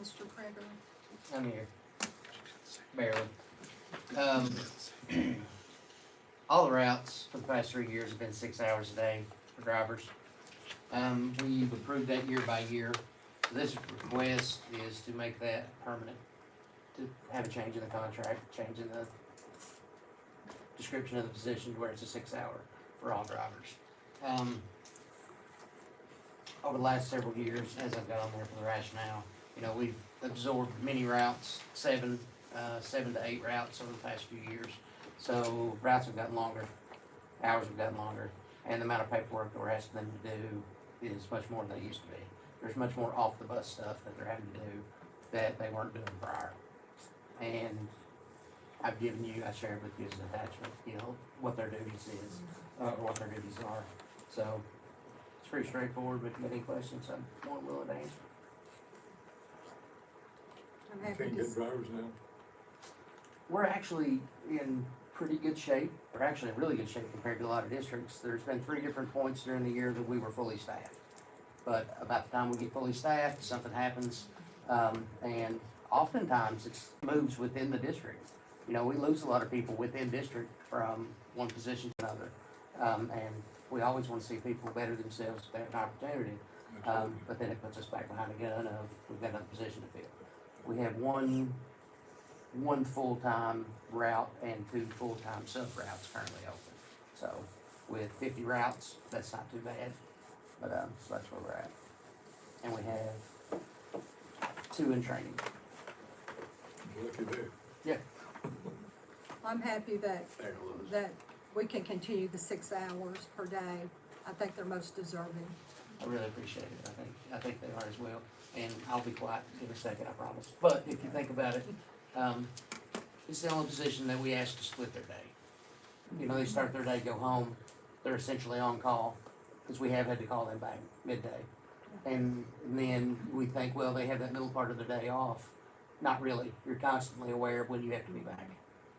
Mr. Prater. I'm here. Barely. All the routes for the past 3 years have been 6 hours a day for drivers. We've approved that year by year. So this request is to make that permanent, to have a change in the contract, change in the description of the position to where it's a 6 hour for all drivers. Over the last several years, as I've got on there for the rationale, you know, we've absorbed many routes, 7 to 8 routes over the past few years. So routes have gotten longer, hours have gotten longer, and the amount of paperwork that we're asking them to do is much more than they used to be. There's much more off the bus stuff that they're having to do that they weren't doing prior. And I've given you, I shared with you as an attachment, you know, what their duties is, or what their duties are. So it's pretty straightforward, but if you have any questions, I'm more than willing to answer. I'm happy Can't to, get drivers now. We're actually in pretty good shape. We're actually in really good shape compared to a lot of districts. There's been 3 different points during the year that we were fully staffed. But about the time we get fully staffed, something happens, and oftentimes it moves within the district. You know, we lose a lot of people within district from one position to another. And we always want to see people better themselves if they have an opportunity. But then it puts us back behind the gun of, we've got another position to fill. We have one full-time route and 2 full-time sub-routes currently open. So with 50 routes, that's not too bad, but, so that's where we're at. And we have 2 in training. Lucky there. Yeah. I'm happy that we can continue the 6 hours per day. I think they're most deserving. I really appreciate it. I think they are as well. And I'll be quiet in a second, I promise. But if you think about it, it's the only position that we ask to split their day. You know, they start their day, go home, they're essentially on call, because we have had to call them back midday. And then we think, well, they have that middle part of the day off. Not really. You're constantly aware of when you have to be back.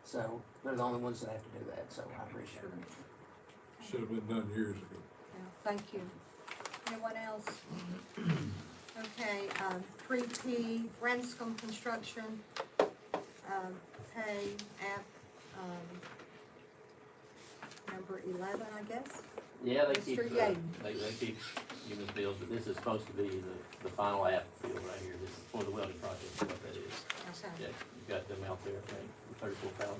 So they're the only ones that have to do that, so I appreciate it. Should have been done years ago. Yeah, thank you. Anyone else? Okay, 3P, Branscombe Construction, pay app, number 11, I guess. Yeah, they keep, Mr. Yaden. they keep giving us bills, but this is supposed to be the final app bill right here. This is for the welding project, is what that is. Okay. Yeah, you've got them out there, I think, 34,000.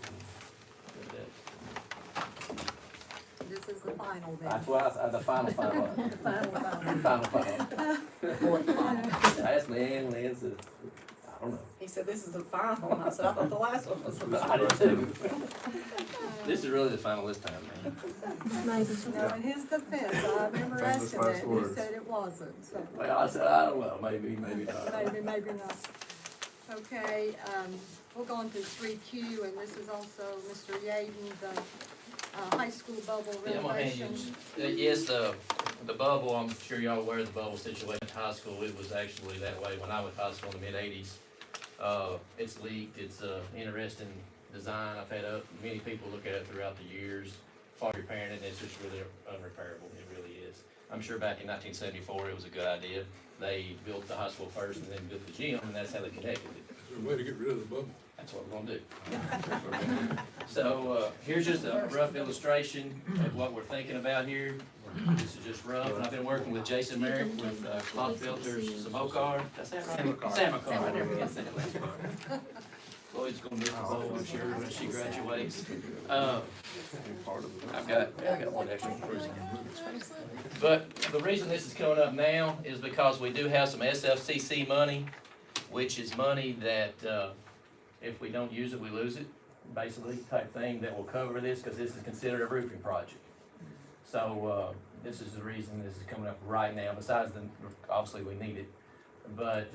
This is the final then. That's why, the final. Ask Lynn, Lynn says, I don't know. He said, this is the final, and I said, I thought the last one was the I did final. too. This is really the final this time, man. No, in his defense, I remember Famous asking last that, and words. he said it wasn't, so. Well, I said, I don't know, maybe not. Maybe not. Okay, we'll go on to 3Q, and this is also Mr. Yaden, the high school bubble Yeah, I'm gonna hand you, renovation. yes, the bubble, I'm sure y'all aware of the bubble situation at high school. It was actually that way when I went to high school in the mid-80s. It's leaked, it's a interesting design. I've had many people look at it throughout the years, for repairing it, and it's just really unrepairable, it really is. I'm sure back in 1974, it was a good idea. They built the high school first and then built the gym, and that's how they connected it. Is there a way to get rid of the bubble? That's what we're gonna do. So, here's just a rough illustration of what we're thinking about here. This is just rough, and I've been working with Jason Merrick with Clock Filters, Samokar. That's that right? Samokar, I never get that last part. Lloyd's gonna miss the bowl, I'm sure, when she graduates. I've got one extra. But the reason this is coming up now is because we do have some SFCC money, which is money that, if we don't use it, we lose it, basically, type thing that will cover this, because this is considered a roofing project. So, this is the reason this is coming up right now, besides obviously we need it. But,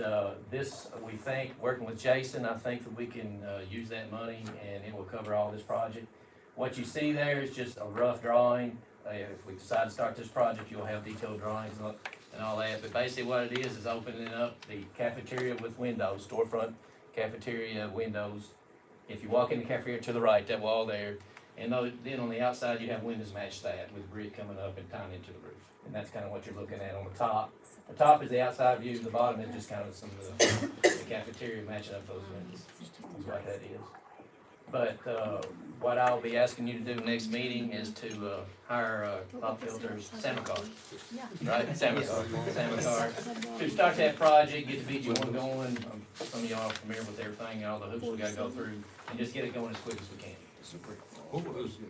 this, we think, working with Jason, I think that we can, use that money and it will cover all this project. What you see there is just a rough drawing. If we decide to start this project, you'll have detailed drawings and all that. But basically what it is opening up the cafeteria with windows, storefront cafeteria windows. If you walk in the cafeteria to the right, that wall there, and then on the outside, you have windows match that with brick coming up and tying into the roof. And that's kind of what you're looking at on the top. The top is the outside view, the bottom is just kind of some of the cafeteria matching up those windows. That's what that is. But, what I'll be asking you to do next meeting is to, hire, Clock Filters, Samokar. Right, Samokar, to start that project, get the VG1 going. Some of y'all are familiar with everything, all the hoops we gotta go through, and just get it going as quick as we can. What was, do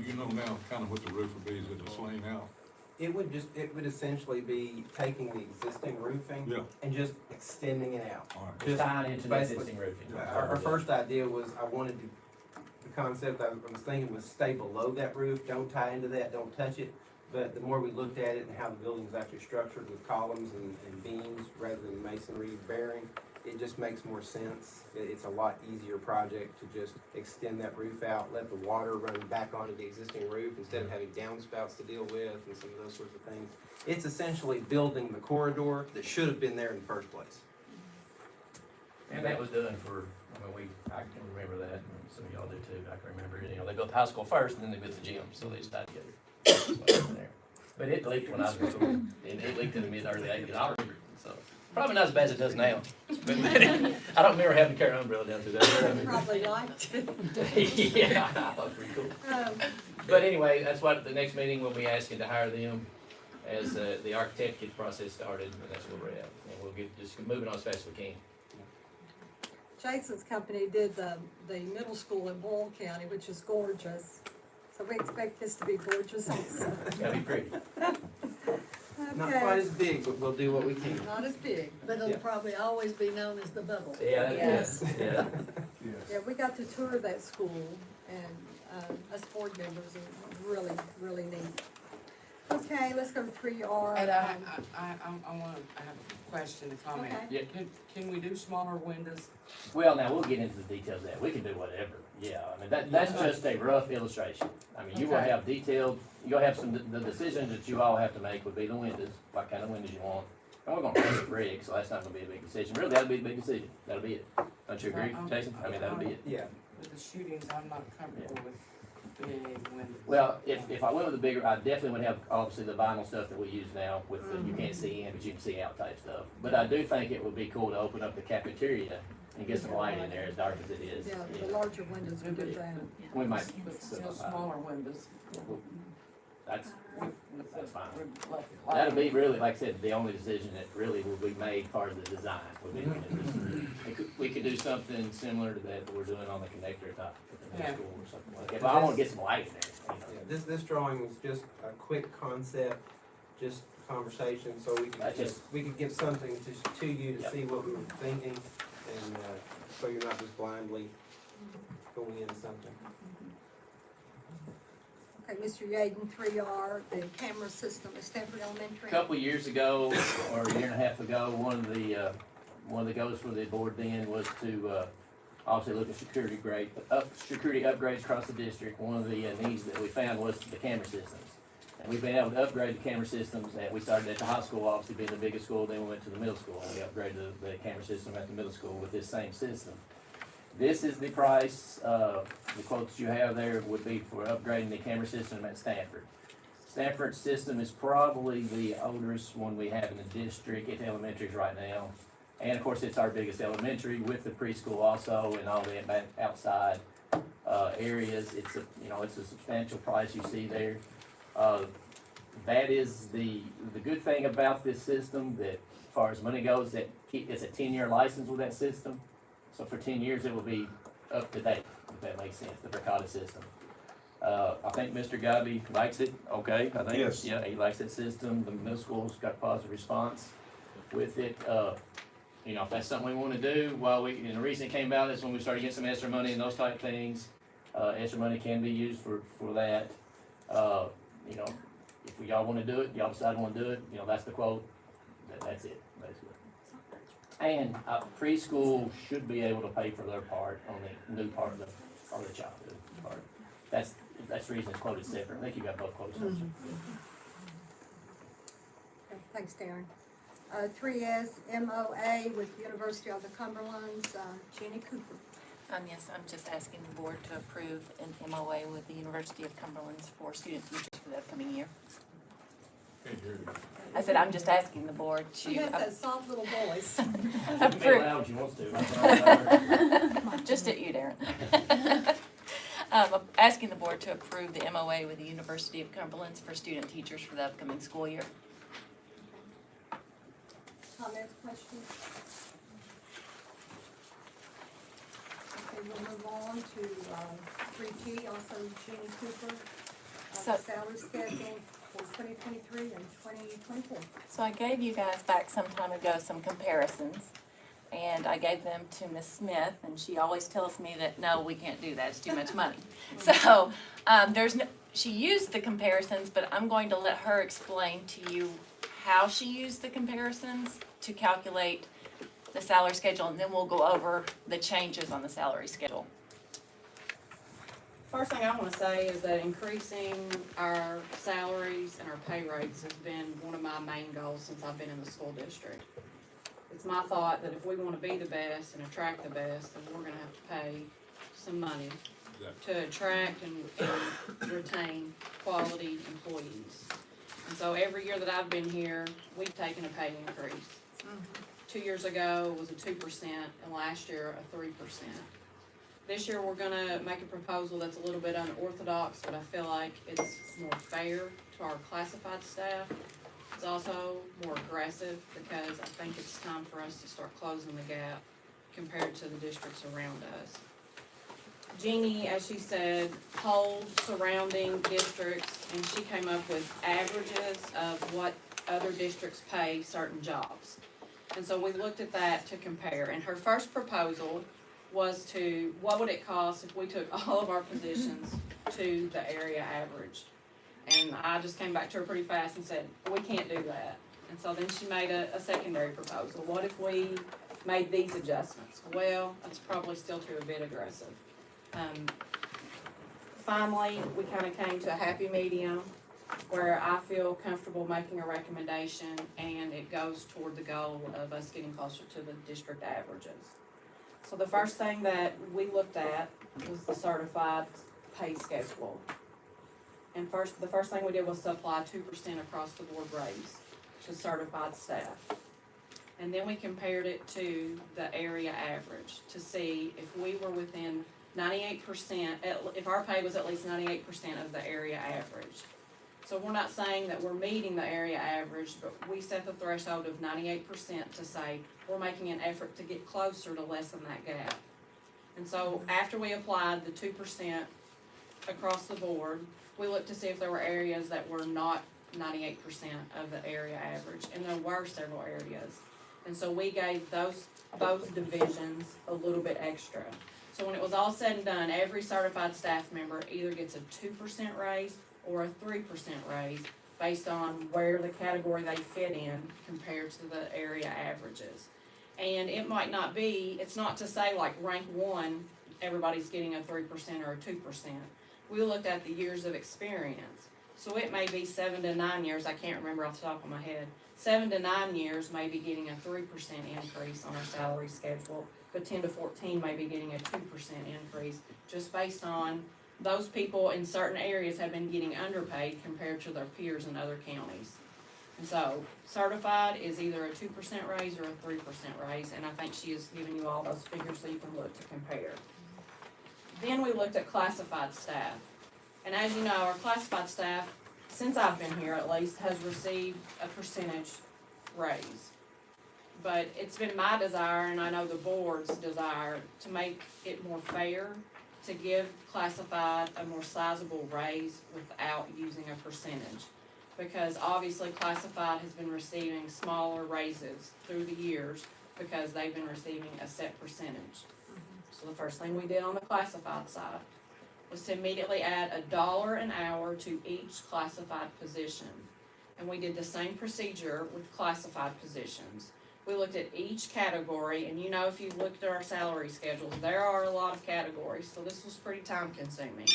you know now kind of what the roof would be, is it just laying out? It would essentially be taking the existing roofing Yeah. and just extending it out. All right. Just tying into the basically, existing roofing. Our first idea was, the concept I was thinking was stay below that roof, don't tie into that, don't touch it. But the more we looked at it and how the building is actually structured with columns and beams rather than masonry bearing, it just makes more sense. It's a lot easier project to just extend that roof out, let the water run back onto the existing roof instead of having downspouts to deal with and some of those sorts of things. It's essentially building the corridor that should have been there in the first place. And that was done for, I can remember that, and some of y'all do too, I can remember it, they built the high school first, and then they built the gym, so they just tied together. That's what happened there. But it leaked when I was in school, and it leaked in the mid-early 80s, I remember it, so. Probably not as bad as it does now, but I don't remember having to carry an umbrella down through that. Probably liked it. Yeah, I thought it was pretty cool. But anyway, that's what, the next meeting, we'll be asking to hire them as, the architect gets the process started, and that's where we're at, and we'll get, just moving on as fast as we can. Jason's company did the middle school in Boyle County, which is gorgeous. So we expect this to be gorgeous also. It's gotta be pretty. Not quite as big, but we'll do what we can. Not as big. But it'll Yeah. probably always be known as the bubble. Yeah, Yes. yeah. Yeah, we got to tour that school, and us board members are really, really neat. Okay, let's go to 3R. And I have a question, a comment. Okay. Yeah. Can we do smaller windows? Well, now, we'll get into the details of that, we can do whatever, yeah, I mean, that's just a rough illustration. I mean, you will Okay. have detailed, you'll have the decisions that you all have to make would be the windows, what kind of windows you want. And we're gonna paint brick, so that's not gonna be a big decision, really, that'll be the big decision, that'll be it. Don't you agree, Jason? I mean, that'll be it. Yeah. With the shootings, I'm not comfortable with big windows. Well, if I went with the bigger, I definitely would have obviously the vinyl stuff that we use now with the, you can't see in, but you can see out type stuff. But I do think it would be cool to open up the cafeteria and get some light in there, as dark as it is. Yeah, the larger windows would do that. We might, Smaller windows. that's fine. Like- That'll be really, like I said, the only decision that really will be made as far as the design. Would be we could do something similar to that we're doing on the connector top at the middle Yeah. school or something like that. But I wanna get some light in there, you know. Yeah, this drawing was just a quick concept, just conversation, so we I could just- we could give something to you to Yep. see what we were thinking, and, so you're not just blindly going into something. Okay, Mr. Yaden, 3R, the camera system at Stanford A Elementary. couple of years ago, or a year and a half ago, one of the goals for the board then was to, obviously look at security upgrades across the district. One of the needs that we found was the camera systems. And we've been able to upgrade the camera systems, and we started at the high school, obviously being the biggest school, then we went to the middle school, and we upgraded the camera system at the middle school with this same system. This is the price, the quotes you have there would be for upgrading the camera system at Stanford. Stanford's system is probably the oldest one we have in the district at elementaries right now. And of course, it's our biggest elementary with the preschool also and all the outside, areas. It's a substantial price you see there. That is the good thing about this system, that as far as money goes, that it's a 10-year license with that system. So for 10 years, it will be up to date, if that makes sense, the Verkada system. I think Mr. Gobby likes it, okay, I think. Yes. Yeah, he likes that system. The middle school's got positive response with it. If that's something we wanna do, and the reason it came about is when we started getting some extra money and those type things. Extra money can be used for that. If y'all wanna do it, y'all decide you wanna do it, that's the quote, that's it, basically. And preschool should be able to pay for their part on the new part of the childhood part. That's the reason it's quoted separate. I think you got both quotes. Okay, thanks, Darren. 3S MOA with University of the Cumberlands, Jenny Cooper. Yes, I'm just asking the board to approve an MOA with the University of Cumberland's for student teachers for the upcoming year. Can't hear you. I said, I'm just asking the board She to has that soft little voice. You can be approve. loud if you want to. Just at you, Darren. I'm asking the board to approve the MOA with the University of Cumberland's for student teachers for the upcoming school year. Comments, questions? Okay, we'll move on to 3T, also Jenny Cooper. So- Salary schedule for 2023 and 2024. So I gave you guys back some time ago some comparisons, and I gave them to Ms. Smith, and she always tells me that, no, we can't do that, it's too much money. So, she used the comparisons, but I'm going to let her explain to you how she used the comparisons to calculate the salary schedule, and then we'll go over the changes on the salary schedule. First thing I wanna say is that increasing our salaries and our pay rates has been one of my main goals since I've been in the school district. It's my thought that if we wanna be the best and attract the best, then we're gonna have to pay some money to attract and retain quality employees. And so every year that I've been here, we've taken a pay increase. 2 years ago was a 2%, and last year a 3%. This year, we're gonna make a proposal that's a little bit unorthodox, but I feel like it's more fair to our classified staff. It's also more aggressive because I think it's time for us to start closing the gap compared to the districts around us. Jeannie, as she said, polled surrounding districts, and she came up with averages of what other districts pay certain jobs. And so we looked at that to compare, and her first proposal was to, what would it cost if we took all of our positions to the area average? And I just came back to her pretty fast and said, we can't do that. And so then she made a secondary proposal. What if we made these adjustments? Well, that's probably still too a bit aggressive. Finally, we kind of came to a happy medium where I feel comfortable making a recommendation and it goes toward the goal of us getting closer to the district averages. So the first thing that we looked at was the certified pay schedule. And the first thing we did was to apply 2% across the board raise to certified staff. And then we compared it to the area average to see if we were within 98%, if our pay was at least 98% of the area average. So we're not saying that we're meeting the area average, but we set the threshold of 98% to say we're making an effort to get closer to lessen that gap. And so after we applied the 2% across the board, we looked to see if there were areas that were not 98% of the area average, and there were several areas. And so we gave those divisions a little bit extra. So when it was all said and done, every certified staff member either gets a 2% raise or a 3% raise based on where the category they fit in compared to the area averages. And it might not be, it's not to say like rank 1, everybody's getting a 3% or a 2%. We looked at the years of experience. So it may be 7 to 9 years, I can't remember off the top of my head. 7 to 9 years may be getting a 3% increase on our salary schedule, but 10 to 14 may be getting a 2% increase, just based on those people in certain areas have been getting underpaid compared to their peers in other counties. And so, certified is either a 2% raise or a 3% raise, and I think she has given you all those figures so you can look to compare. Then we looked at classified staff. And as you know, our classified staff, since I've been here at least, has received a percentage raise. But it's been my desire, and I know the board's desire, to make it more fair, to give classified a more sizable raise without using a percentage. Because obviously classified has been receiving smaller raises through the years because they've been receiving a set percentage. So the first thing we did on the classified side was to immediately add $1 an hour to each classified position. And we did the same procedure with classified positions. We looked at each category, and you know, if you looked at our salary schedules, there are a lot of categories, so this was pretty time consuming.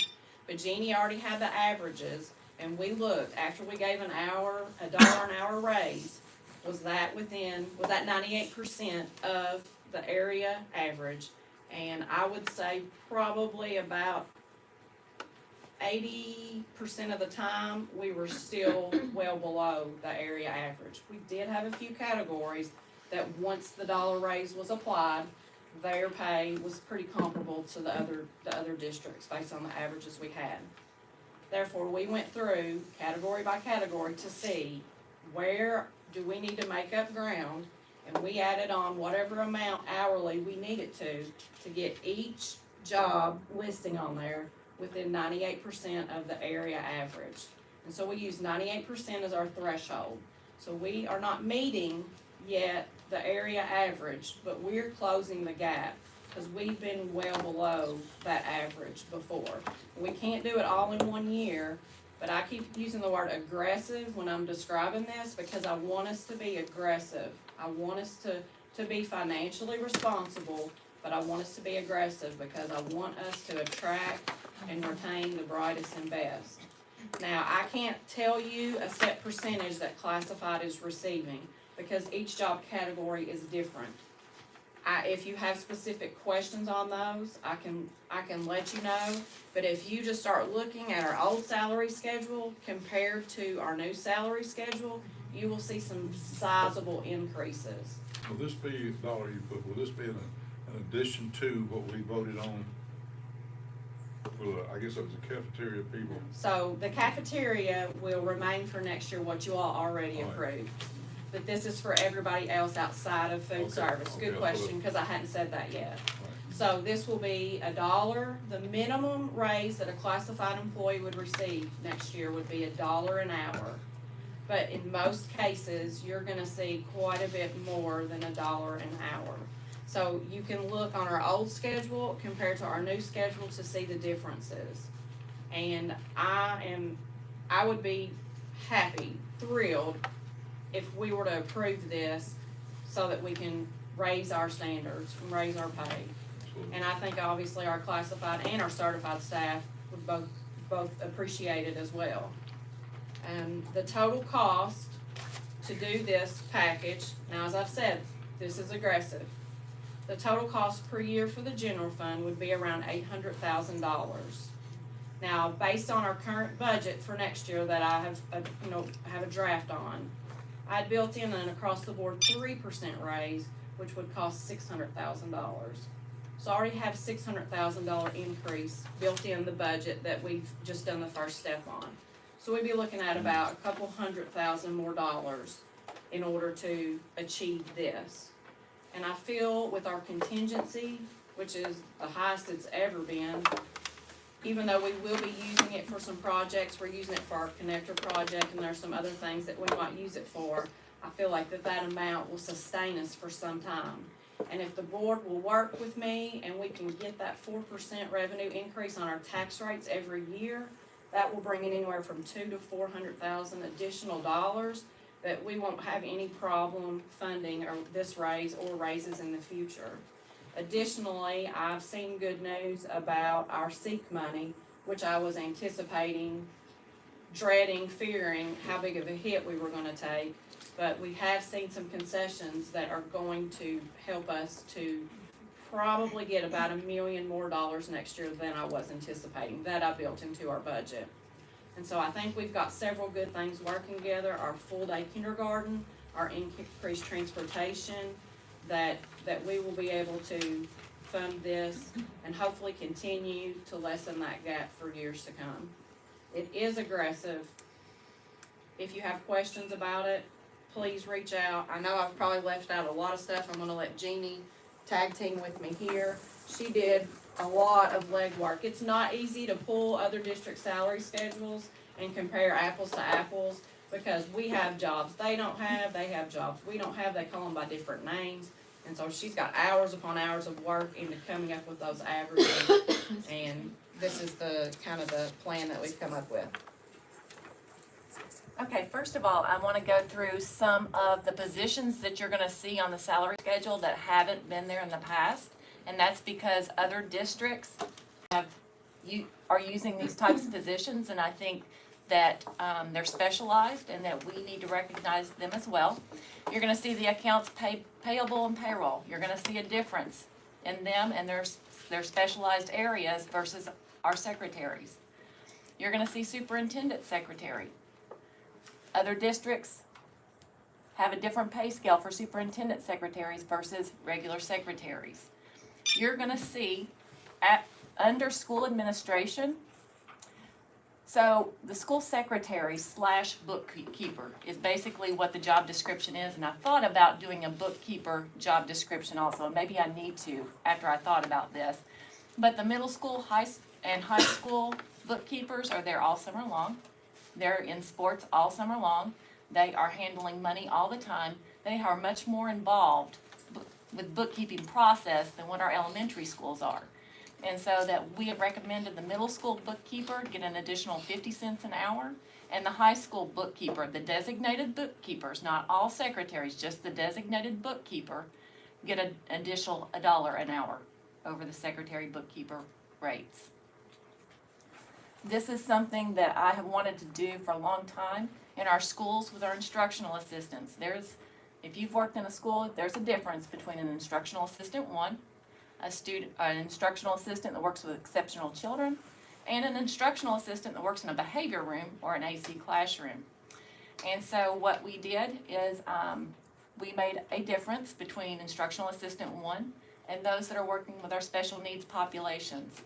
But Jeannie already had the averages, and we looked, after we gave $1 an hour raise, was that 98% of the area average? And I would say probably about 80% of the time, we were still well below the area average. We did have a few categories that once the dollar raise was applied, their pay was pretty comparable to the other districts based on the averages we had. Therefore, we went through category by category to see where do we need to make up ground, and we added on whatever amount hourly we needed to get each job listing on there within 98% of the area average. And so we use 98% as our threshold. So we are not meeting yet the area average, but we're closing the gap because we've been well below that average before. We can't do it all in 1 year, but I keep using the word aggressive when I'm describing this because I want us to be aggressive. I want us to be financially responsible, but I want us to be aggressive because I want us to attract and retain the brightest and best. Now, I can't tell you a set percentage that classified is receiving because each job category is different. If you have specific questions on those, I can let you know. But if you just start looking at our old salary schedule compared to our new salary schedule, you will see some sizable increases. Will this be, dollar you put, will this be an addition to what we voted on for the, I guess it was the cafeteria people? So the cafeteria will remain for next year what you all already All right. approved. But this is for everybody else outside of food Okay, service. Good okay, question, because I hadn't said that yet. Right. So this will be $1. The minimum raise that a classified employee would receive next year would be $1 an hour. But in most cases, you're gonna see quite a bit more than $1 an hour. So you can look on our old schedule compared to our new schedule to see the differences. And I would be happy, thrilled, if we were to approve this so that we can raise our standards and raise our pay. Absolutely. And I think obviously our classified and our certified staff would both appreciate it as well. And the total cost to do this package, now as I've said, this is aggressive. The total cost per year for the general fund would be around $800,000. Now, based on our current budget for next year that I have, have a draft on, I built in an across-the-board 3% raise, which would cost $600,000. So I already have $600,000 increase built in the budget that we've just done the first step on. So we'd be looking at about a couple $100,000 more dollars in order to achieve this. And I feel with our contingency, which is the highest it's ever been, even though we will be using it for some projects, we're using it for our connector project, and there's some other things that we might use it for, I feel like that amount will sustain us for some time. And if the board will work with me and we can get that 4% revenue increase on our tax rates every year, that will bring in anywhere from $200,000 to $400,000 additional dollars that we won't have any problem funding or this raise or raises in the future. Additionally, I've seen good news about our SEEK money, which I was anticipating, dreading, fearing how big of a hit we were gonna take. But we have seen some concessions that are going to help us to probably get about $1 million more next year than I was anticipating, that I built into our budget. And so I think we've got several good things working together, our full-day kindergarten, our increased transportation, that we will be able to fund this and hopefully continue to lessen that gap for years to come. It is aggressive. If you have questions about it, please reach out. I know I've probably left out a lot of stuff. I'm gonna let Jeannie tag team with me here. She did a lot of legwork. It's not easy to pull other district salary schedules and compare apples to apples because we have jobs they don't have, they have jobs we don't have, they call them by different names. And so she's got hours upon hours of work into coming up with those averages. And this is the kind of the plan that we've come up with. Okay, first of all, I want to go through some of the positions that you're going to see on the salary schedule that haven't been there in the past. And that's because other districts are using these types of positions, and I think that they're specialized and that we need to recognize them as well. You're going to see the accounts payable and payroll. You're going to see a difference in them and their specialized areas versus our secretaries. You're going to see superintendent secretary. Other districts have a different pay scale for superintendent secretaries versus regular secretaries. You're going to see under school administration, so the school secretary / bookkeeper is basically what the job description is, and I thought about doing a bookkeeper job description also. Maybe I need to after I thought about this. But the middle school and high school bookkeepers are there all summer long. They're in sports all summer long. They are handling money all the time. They are much more involved with bookkeeping process than what our elementary schools are. And so that we have recommended the middle school bookkeeper get an additional 50 cents an hour, and the high school bookkeeper, the designated bookkeepers, not all secretaries, just the designated bookkeeper, get an additional $1 an hour over the secretary bookkeeper rates. This is something that I have wanted to do for a long time in our schools with our instructional assistants. If you've worked in a school, there's a difference between an instructional assistant one, an instructional assistant that works with exceptional children, and an instructional assistant that works in a behavior room or an AC classroom. And so what we did is we made a difference between instructional assistant 1 and those that are working with our special needs populations.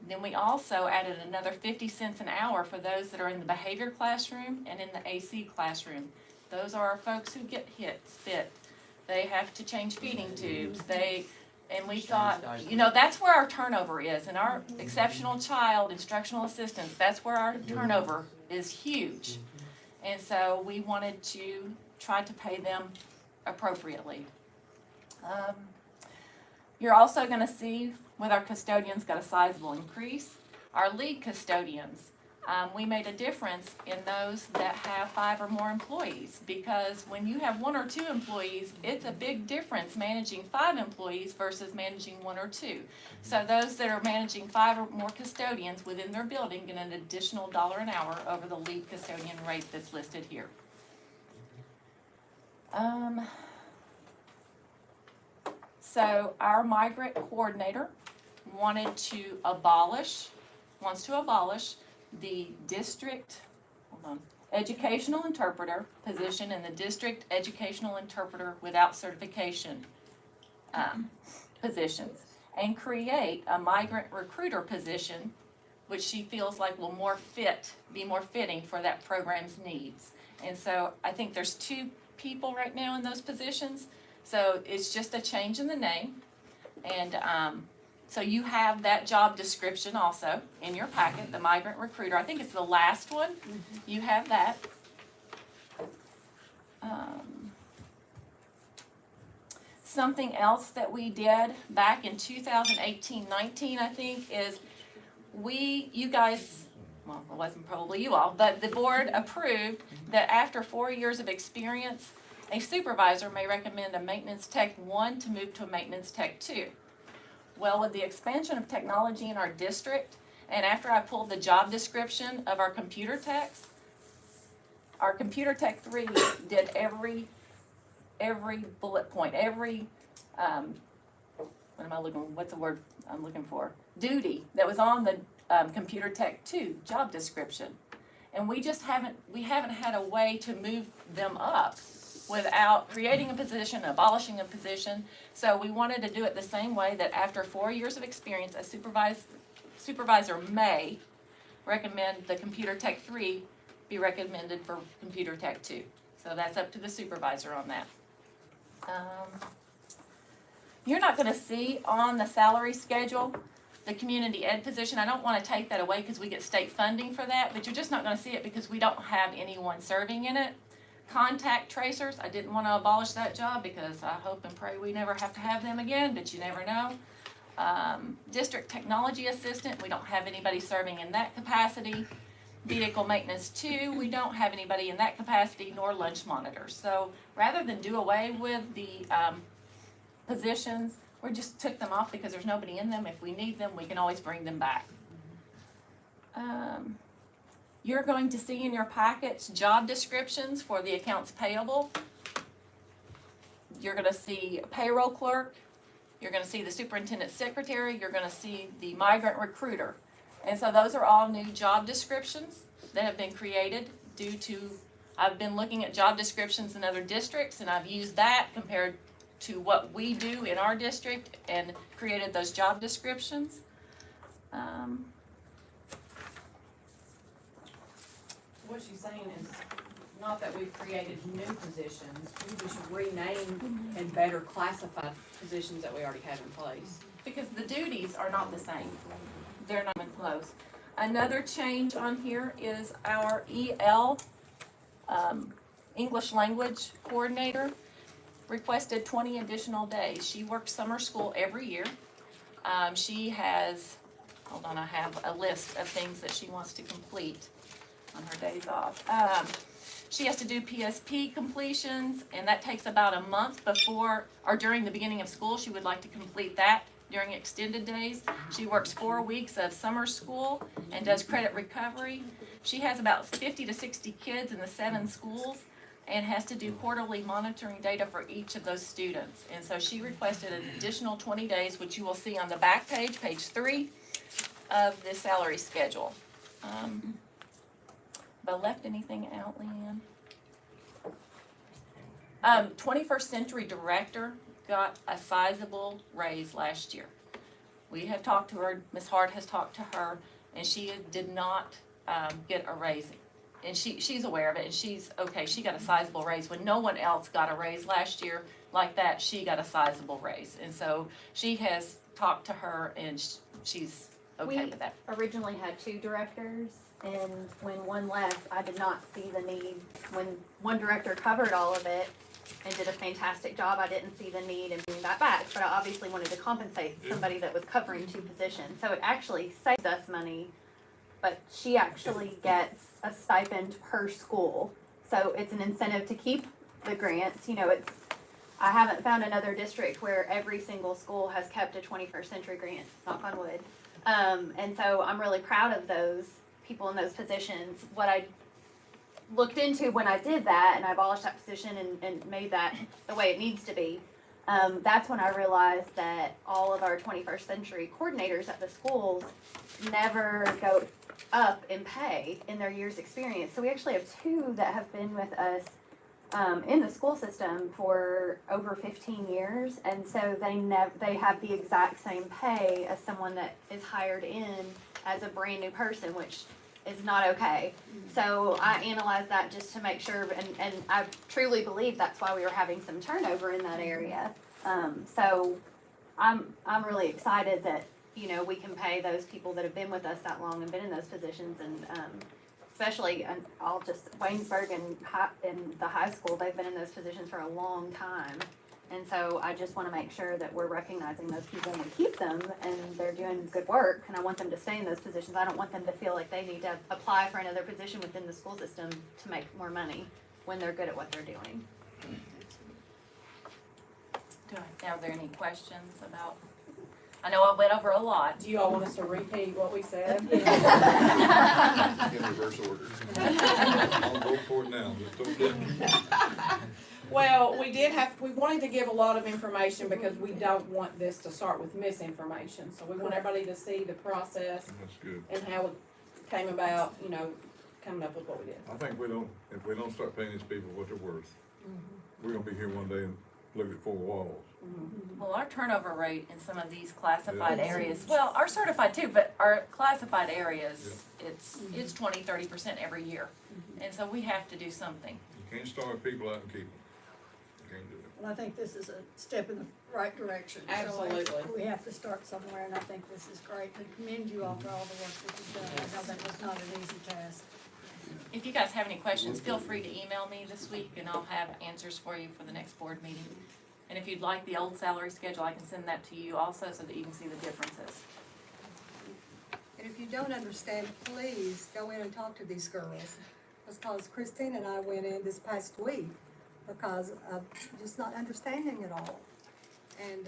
Then we also added another 50 cents an hour for those that are in the behavior classroom and in the AC classroom. Those are our folks who get spit. They have to change feeding tubes. And we thought, that's where our turnover is. And our exceptional child instructional assistants, that's where our turnover is huge. And so we wanted to try to pay them appropriately. You're also going to see with our custodians got a sizable increase. Our lead custodians, we made a difference in those that have 5 or more employees, because when you have 1 or 2 employees, it's a big difference managing 5 employees versus managing 1 or 2. So those that are managing 5 or more custodians within their building get an additional $1 an hour over the lead custodian rate that's listed here. So our migrant coordinator wanted to abolish wants to abolish the district, hold on, educational interpreter position and the district educational interpreter without certification positions, and create a migrant recruiter position, which she feels like will be more fitting for that program's needs. And so I think there's 2 people right now in those positions, so it's just a change in the name. And so you have that job description also in your packet, the migrant recruiter. I think it's the last one. You have that. Something else that we did back in 2018-19, I think, is you guys, well, it wasn't probably you all, but the board approved that after 4 years of experience, a supervisor may recommend a maintenance tech 1 to move to a maintenance tech 2. Well, with the expansion of technology in our district, and after I pulled the job description of our computer techs, our computer tech 3 did every bullet point, what's the word I'm looking for? Duty that was on the computer tech 2 job description. And we haven't had a way to move them up without creating a position, abolishing a position. So we wanted to do it the same way, that after 4 years of experience, a supervisor may recommend the computer tech 3 be recommended for computer tech 2. So that's up to the supervisor on that. You're not gonna see on the salary schedule the community ed position. I don't wanna take that away because we get state funding for that, but you're just not gonna see it because we don't have anyone serving in it. Contact tracers, I didn't wanna abolish that job because I hope and pray we never have to have them again, but you never know. District technology assistant, we don't have anybody serving in that capacity. Vehicle maintenance 2, we don't have anybody in that capacity, nor lunch monitors. So rather than do away with the positions, we just took them off because there's nobody in them. If we need them, we can always bring them back. You're going to see in your packets job descriptions for the accounts payable. You're gonna see a payroll clerk, you're gonna see the superintendent secretary, you're gonna see the migrant recruiter. And so those are all new job descriptions that have been created due to, I've been looking at job descriptions in other districts and I've used that compared to what we do in our district and created those job descriptions. What she's saying is not that we've created new positions, we just renamed and better classified positions that we already have in place. Because the duties are not the same. They're not even close. Another change on here is our EL, English Language Coordinator, requested 20 additional days. She works summer school every year. She has, hold on, I have a list of things that she wants to complete on her days off. She has to do PSP completions, and that takes about a month before, or during the beginning of school. She would like to complete that during extended days. She works 4 weeks of summer school and does credit recovery. She has about 50 to 60 kids in the 7 schools and has to do quarterly monitoring data for each of those students. And so she requested an additional 20 days, which you will see on the back page, page 3 of the salary schedule. Have I left anything out, Leanne? 21st Century Director got a sizable raise last year. We have talked to her, Ms. Hart has talked to her, and she did not get a raise. And she's aware of it, and she's okay, she got a sizable raise. When no one else got a raise last year like that, she got a sizable raise. And so she has talked to her, and she's okay with that. Originally had 2 directors, and when one left, I did not see the need. When one director covered all of it and did a fantastic job, I didn't see the need in bringing that back, but I obviously wanted to compensate somebody that was covering 2 positions. So it actually saves us money, but she actually gets a stipend per school. So it's an incentive to keep the grants. You know, I haven't found another district where every single school has kept a 21st century grant, knock on wood. And so I'm really proud of those people in those positions. What I looked into when I did that, and I abolished that position and made that the way it needs to be, that's when I realized that all of our 21st century coordinators at the schools never go up in pay in their year's experience. So we actually have 2 that have been with us in the school system for over 15 years, and so they have the exact same pay as someone that is hired in as a brand new person, which is not okay. So I analyzed that just to make sure, and I truly believe that's why we were having some turnover in that area. So I'm really excited that, you know, we can pay those people that have been with us that long and been in those positions, and especially, and I'll just, Waynesburg and the high school, they've been in those positions for a long time. And so I just wanna make sure that we're recognizing those people and we keep them, and they're doing good work, and I want them to stay in those positions. I don't want them to feel like they need to apply for another position within the school system to make more money when they're good at what they're doing. Are there any questions about, I know I went over a lot. Do you all want us to repeat what we said? In reverse order. I'll go for it now, just don't do it. Well, we wanted to give a lot of information because we don't want this to start with misinformation. So we want everybody to see the process That's good. and how it came about, you know, coming up with what we did. I think if we don't start paying these people what they're worth, we're gonna be here one day and look at 4 walls. Well, our turnover rate in some of these classified areas, well, our certified too, but our classified areas, it's 20-30% every year. And so we have to do something. You can't starve people out and keep them. You can't do it. And I think this is a step in the right direction. So Absolutely. we have to start somewhere, and I think this is great. I commend you all for all the work that you've done. I know that was not an easy task. If you guys have any questions, feel free to email me this week and I'll have answers for you for the next board meeting. And if you'd like the old salary schedule, I can send that to you also so that you can see the differences. And if you don't understand, please go in and talk to these girls. Because Christine and I went in this past week because of just not understanding it all. And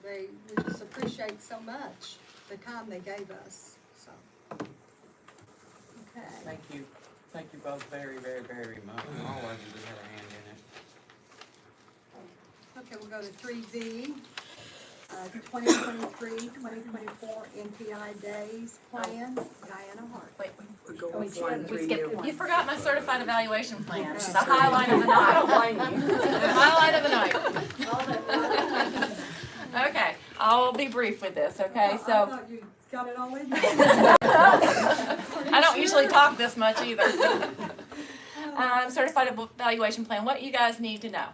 we just appreciate so much the time they gave us, so. Okay. Thank you. Thank you both very, very, very much. All of you that have a hand in it. Okay, we'll go to 3D, 2023-2024 NPI Days Plan, Diana Hart. Wait, We you forgot my certified evaluation plan, the highlight of the night. The highlight of the night. Okay, I'll be brief with this, okay, I so. thought you got it all in. I don't usually talk this much either. Certified evaluation plan, what you guys need to know.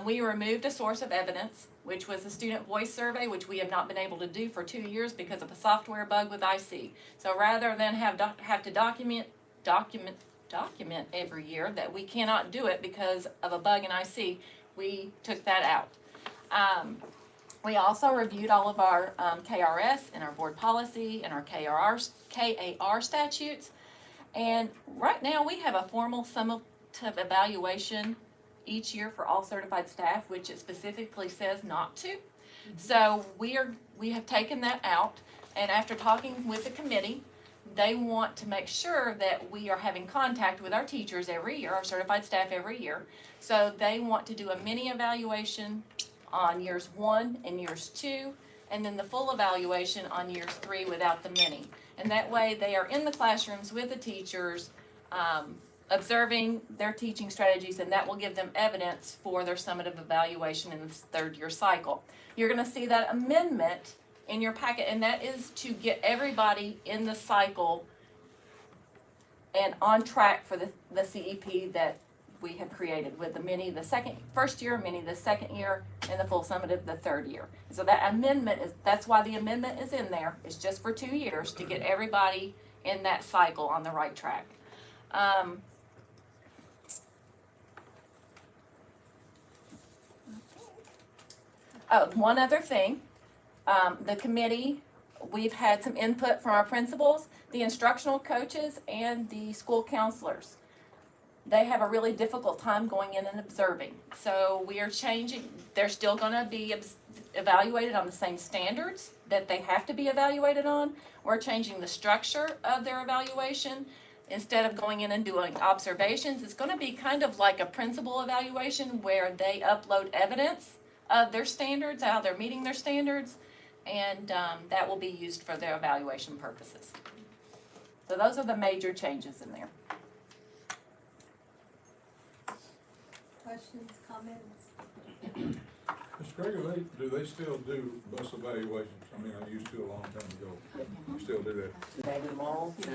We removed a source of evidence, which was the student voice survey, which we have not been able to do for 2 years because of a software bug with IC. So rather than have to document every year that we cannot do it because of a bug in IC, we took that out. We also reviewed all of our KRS and our board policy and our KAR statutes. And right now we have a formal summative evaluation each year for all certified staff, which it specifically says not to. So we have taken that out, and after talking with the committee, they want to make sure that we are having contact with our teachers every year, our certified staff every year. So they want to do a mini evaluation on years 1 and years 2, and then the full evaluation on years 3 without the mini. And that way they are in the classrooms with the teachers, observing their teaching strategies, and that will give them evidence for their summative evaluation in this 3rd year cycle. You're gonna see that amendment in your packet, and that is to get everybody in the cycle and on track for the CEP that we have created with the mini the first year, mini the 2nd year, and the full summative the 3rd year. So that amendment that's why the amendment is in there. It's just for 2 years to get everybody in that cycle on the right track. Oh, one other thing, the committee, we've had some input from our principals, the instructional coaches, and the school counselors. They have a really difficult time going in and observing. So we are changing, they're still gonna be evaluated on the same standards that they have to be evaluated on. We're changing the structure of their evaluation. Instead of going in and doing observations, it's gonna be kind of like a principal evaluation where they upload evidence of their standards, how they're meeting their standards, and, that will be used for their evaluation purposes. So those are the major changes in there. Questions, comments? Mr. Gregory, do they still do bus evaluations? I mean, I used to a long time ago. You still do that? Added them all to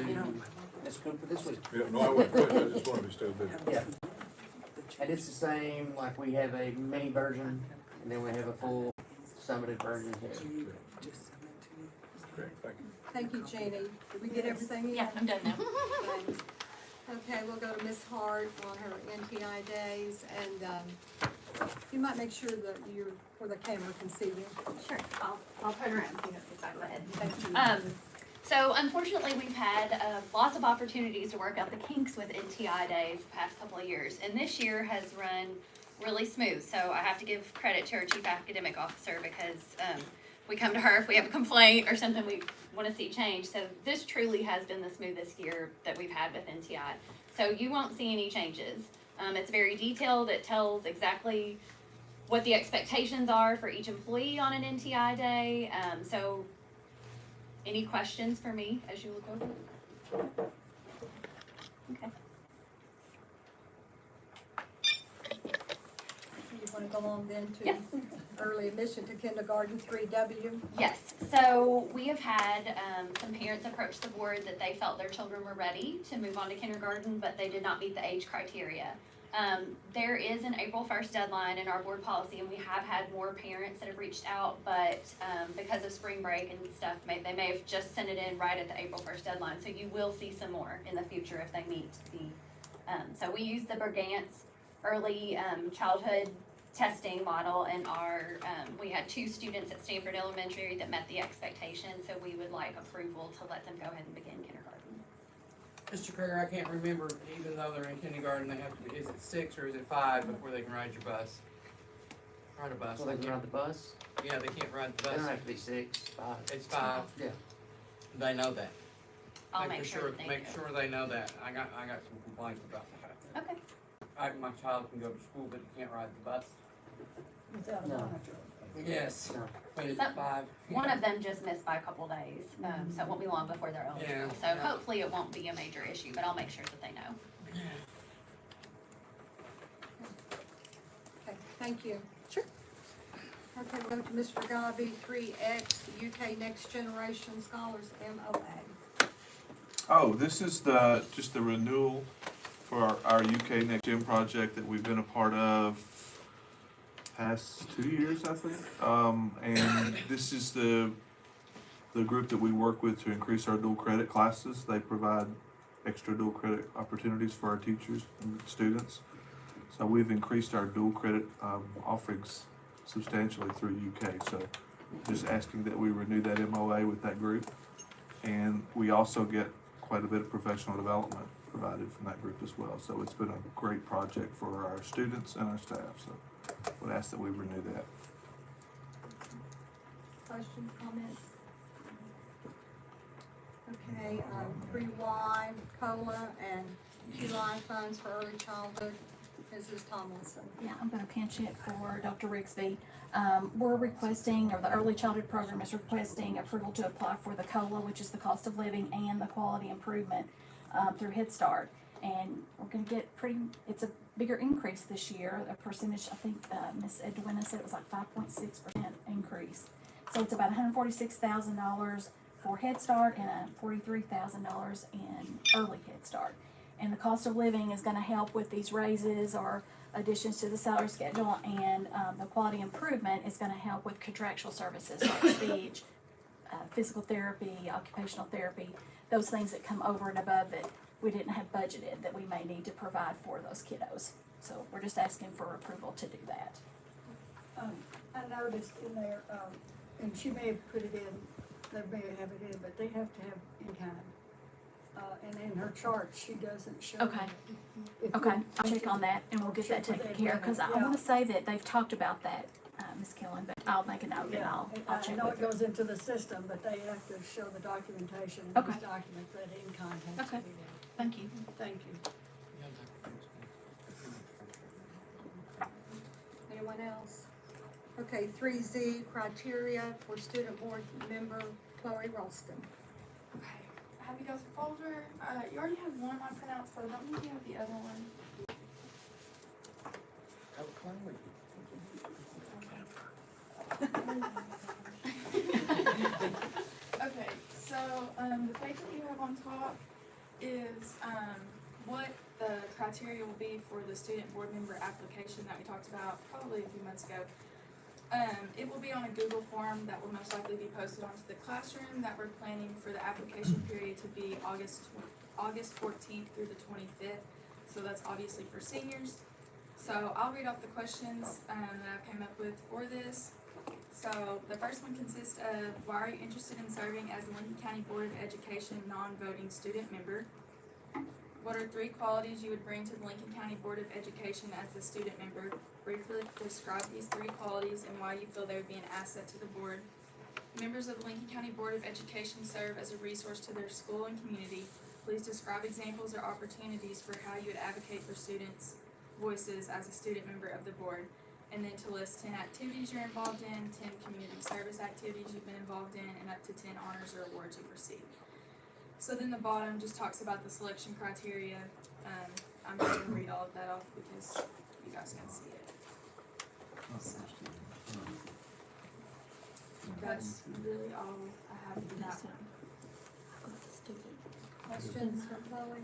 this group for this week. Yeah, no, I wasn't quit, I just wanted to still do it. Yeah. And it's the same, like we have a mini version, and then we have a full summative version here. Great, thank you. Thank you, Jeannie. Did we get everything in? Yeah, I'm done now. Thanks. Okay, we'll go to Ms. Hart on her NTI days, and, you might make sure that you're, where the camera can see you. Sure, I'll turn around, so you don't see my head. Thank you. So unfortunately, we've had lots of opportunities to work out the kinks with NTI days the past couple of years, and this year has run really smooth. So I have to give credit to our chief academic officer because we come to her if we have a complaint or something we want to see change. So this truly has been the smoothest year that we've had with NTI. So you won't see any changes. It's very detailed. It tells exactly what the expectations are for each employee on an NTI day. So any questions for me as you look over it? Okay. You wanna go on then to Yes. early admission to kindergarten 3W? Yes, so we have had some parents approach the board that they felt their children were ready to move on to kindergarten, but they did not meet the age criteria. There is an April 1st deadline in our board policy, and we have had more parents that have reached out, but because of spring break and stuff, they may have just sent it in right at the April 1st deadline, so you will see some more in the future if they meet the, so we use the Bergant's early childhood testing model, and we had 2 students at Stanford Elementary that met the expectation, so we would like approval to let them go ahead and begin kindergarten. Mr. Krieger, I can't remember, even though they're in kindergarten, they have to, is it 6 or is it 5 before they can ride your bus? Ride a bus. So they can ride the bus? Yeah, they can't ride the It bus. don't have to be 6, 5. It's 5. Yeah. They know that. I'll make sure that they Make do. sure they know that. I got some complaints about that. Okay. My child can go to school, but he can't ride the bus. Without a No. monitor. Yes. No. When it's Some- 5. One of them just missed by a couple days, so it won't be long before they're eligible. Yeah, So yeah. hopefully it won't be a major issue, but I'll make sure that they know. Okay, thank you. Sure. Okay, we'll go to Mr. Gabi, 3X, UK Next Generation Scholars, MOA. Oh, this is just the renewal for our UK Next Gen project that we've been a part of past 2 years, I think. And this is the group that we work with to increase our dual credit classes. They provide extra dual credit opportunities for our teachers and students. So we've increased our dual credit offerings substantially through UK. So just asking that we renew that MOA with that group. And we also get quite a bit of professional development provided from that group as well. So it's been a great project for our students and our staff. So would ask that we renew that. Questions, comments? Okay, 3Y, COLA, and QI funds for early childhood. Mrs. Tomlinson. Yeah, I'm gonna pinch it for Dr. Rigsby. We're requesting, or the early childhood program is requesting approval to apply for the COLA, which is the cost of living, and the quality improvement, through Head Start. And we're gonna get it's a bigger increase this year, a percentage, I think, Ms. Edwina said it was like 5.6% increase. So it's about $146,000 for Head Start and $43,000 in early Head Start. And the cost of living is gonna help with these raises or additions to the salary schedule, and the quality improvement is gonna help with contractual services like speech, physical therapy, occupational therapy, those things that come over and above that we didn't have budgeted that we may need to provide for those kiddos. So we're just asking for approval to do that. I noticed in there, and she may have put it in, they may have it in, but they have to have in kind. And in her chart, she doesn't show. Okay. If Okay, you- I'll check on that and we'll get that Check with taken care of, cause I Edwina, wanna say that they've talked about that, Ms. Killen, but I'll make a note and Yeah, I'll I check know with it her. goes into the system, but they have to show the documentation, and Okay. these documents that in kind has to Okay. be there. Thank you. Thank you. Anyone else? Okay, 3Z, criteria for student board member Chloe Ralston. Okay, I have you guys a folder. You already have one on printouts, but I don't think you have the other one. Okay, so, the page that you have on top is, what the criteria will be for the student board member application that we talked about probably a few months ago. It will be on a Google form that will most likely be posted onto the classroom that we're planning for the application period to be August 14th through the 25th. So that's obviously for seniors. So I'll read off the questions, that I came up with for this. So the first one consists of, why are you interested in serving as the Lincoln County Board of Education non-voting student member? What are 3 qualities you would bring to the Lincoln County Board of Education as a student member? Briefly describe these 3 qualities and why you feel they would be an asset to the board. Members of the Lincoln County Board of Education serve as a resource to their school and community. Please describe examples or opportunities for how you would advocate for students' voices as a student member of the board. And then to list 10 activities you're involved in, 10 community service activities you've been involved in, and up to 10 honors or awards you've received. So then the bottom just talks about the selection criteria. I'm not gonna read all of that off because you guys can see it. So, that's really all I have for that one. Questions for Chloe?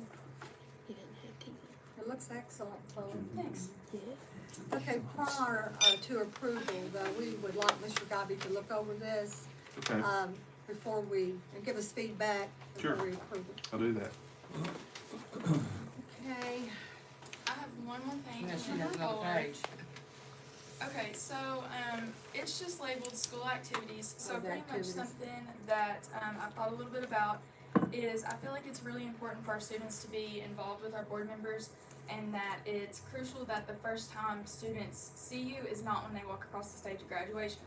It looks excellent, Chloe. Thanks. Okay, prior to approval, though, we would like Mr. Gobby to look over this, Okay, before we, and give us feedback before Sure. we approve it. I'll do that. Okay, I have one more thing. Yeah, she in has her another folder. page. Okay, so, it's just labeled school activities, so Oh, the pretty much activities. something that, I thought a little bit about is I feel like it's really important for our students to be involved with our board members, and that it's crucial that the first time students see you is not when they walk across the stage of graduation.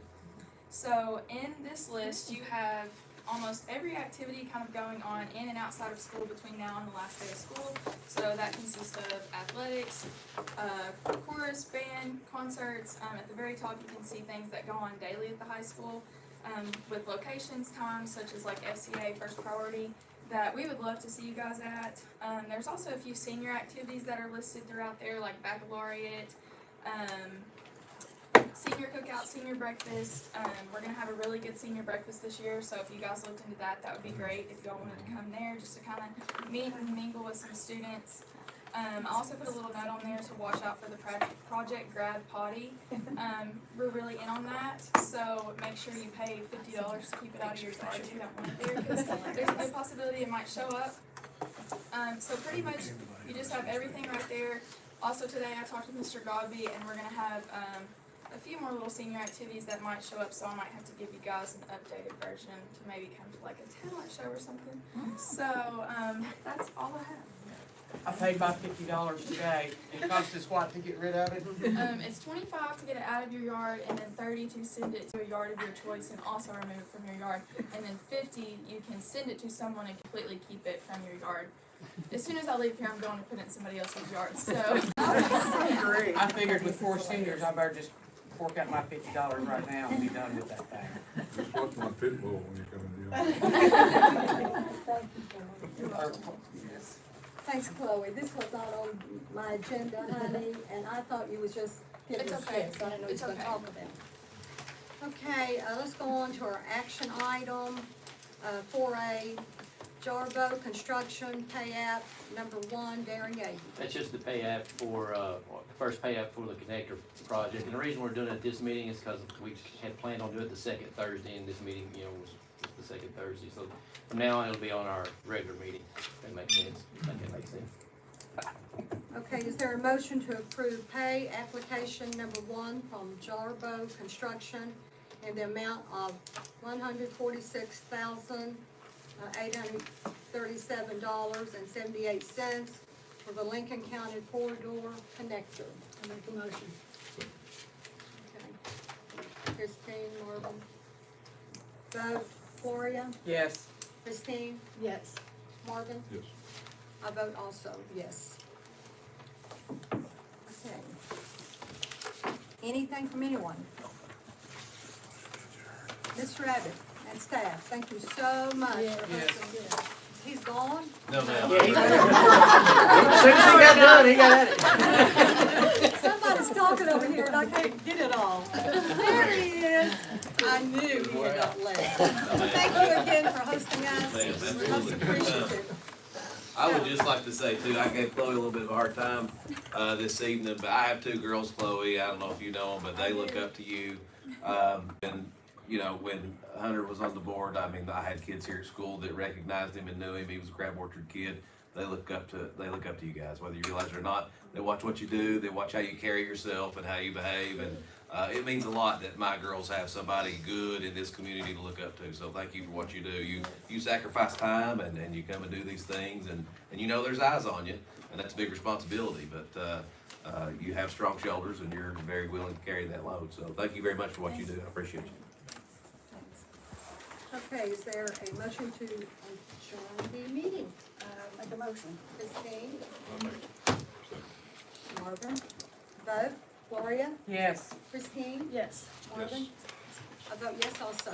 So in this list, you have almost every activity kind of going on in and outside of school between now and the last day of school. So that consists of athletics, chorus, band, concerts. At the very top, you can see things that go on daily at the high school, with locations, times, such as like FCA, First Priority, that we would love to see you guys at. There's also a few senior activities that are listed throughout there, like baccalaureate, senior cookout, senior breakfast. We're gonna have a really good senior breakfast this year, so if you guys looked into that, that would be great. If y'all wanted to come there, just to kind of meet and mingle with some students. I also put a little note on there to watch out for the Project Grad Potty. We're really in on that, so make sure you pay $50 to keep it out of your yard if you don't want it there, because there's a good possibility it might show up. So pretty much, you just have everything right there. Also today, I talked with Mr. Godby, and we're gonna have, a few more little senior activities that might show up, so I might have to give you guys an updated version to maybe come to like a talent show or something. So, that's all I have. I paid my $50 today. It cost us what to get rid of it? It's $25 to get it out of your yard, and then $30 to send it to a yard of your choice and also remove it from your yard. And then $50, you can send it to someone and completely keep it from your yard. As soon as I leave here, I'm going to put it in somebody else's yard, so. I figured with 4 seniors, I better just fork out my $50 right now and be done with that thing. Just watch my pit bull when you come in the office. Thanks, Chloe. This was not on my agenda, honey, and I thought you was just giving It's us okay. tips. I didn't know you It's were gonna okay. talk about it. Okay, let's go on to our action item, 4A, Jarbo Construction Pay App, number 1, Darren Yeager. That's just the pay app for, the first pay app for the connector project. And the reason we're doing it this meeting is because we had planned on doing it the second Thursday, and this meeting, was just the second Thursday. So from now on, it'll be on our regular meeting, if that makes sense. I think that makes sense. Okay, is there a motion to approve pay application number 1 from Jarbo Construction in the amount of $146,837.78 for the Lincoln County Corridor Connector? I make the motion. Okay. Christine, Marvin. Vote, Gloria, Yes. Christine, Yes. Marvin? Yes. I vote also, yes. Okay. Anything from anyone? Mr. Abbott and staff, thank you so much for hosting this. He's gone? No, ma'am. Yeah, as soon as he got done, he got at it. Somebody's talking over here and I can't get it all. There he is. I knew he had not left. Thank you again for hosting us. Ma'am, We're most absolutely. appreciative. I would just like to say too, I gave Chloe a little bit of a hard time, this evening, but I have two girls, Chloe, I don't know if you know them, but they look up to you. And, you know, when Hunter was on the board, I mean, I had kids here at school that recognized him and knew him, he was a Crab Orchard kid. They look up to you guys, whether you realize it or not. They watch what you do, they watch how you carry yourself and how you behave, and it means a lot that my girls have somebody good in this community to look up to. So thank you for what you do. You sacrifice time and you come and do these things, and you know there's eyes on you, and that's a big responsibility. But you have strong shoulders, and you're very willing to carry that load. So thank you very much for what you do. I appreciate you. Okay, is there a motion to adjourn the meeting? Make a motion. Christine? Marvin? Vote? Gloria? Yes. Christine? Yes. Marvin? I vote yes also.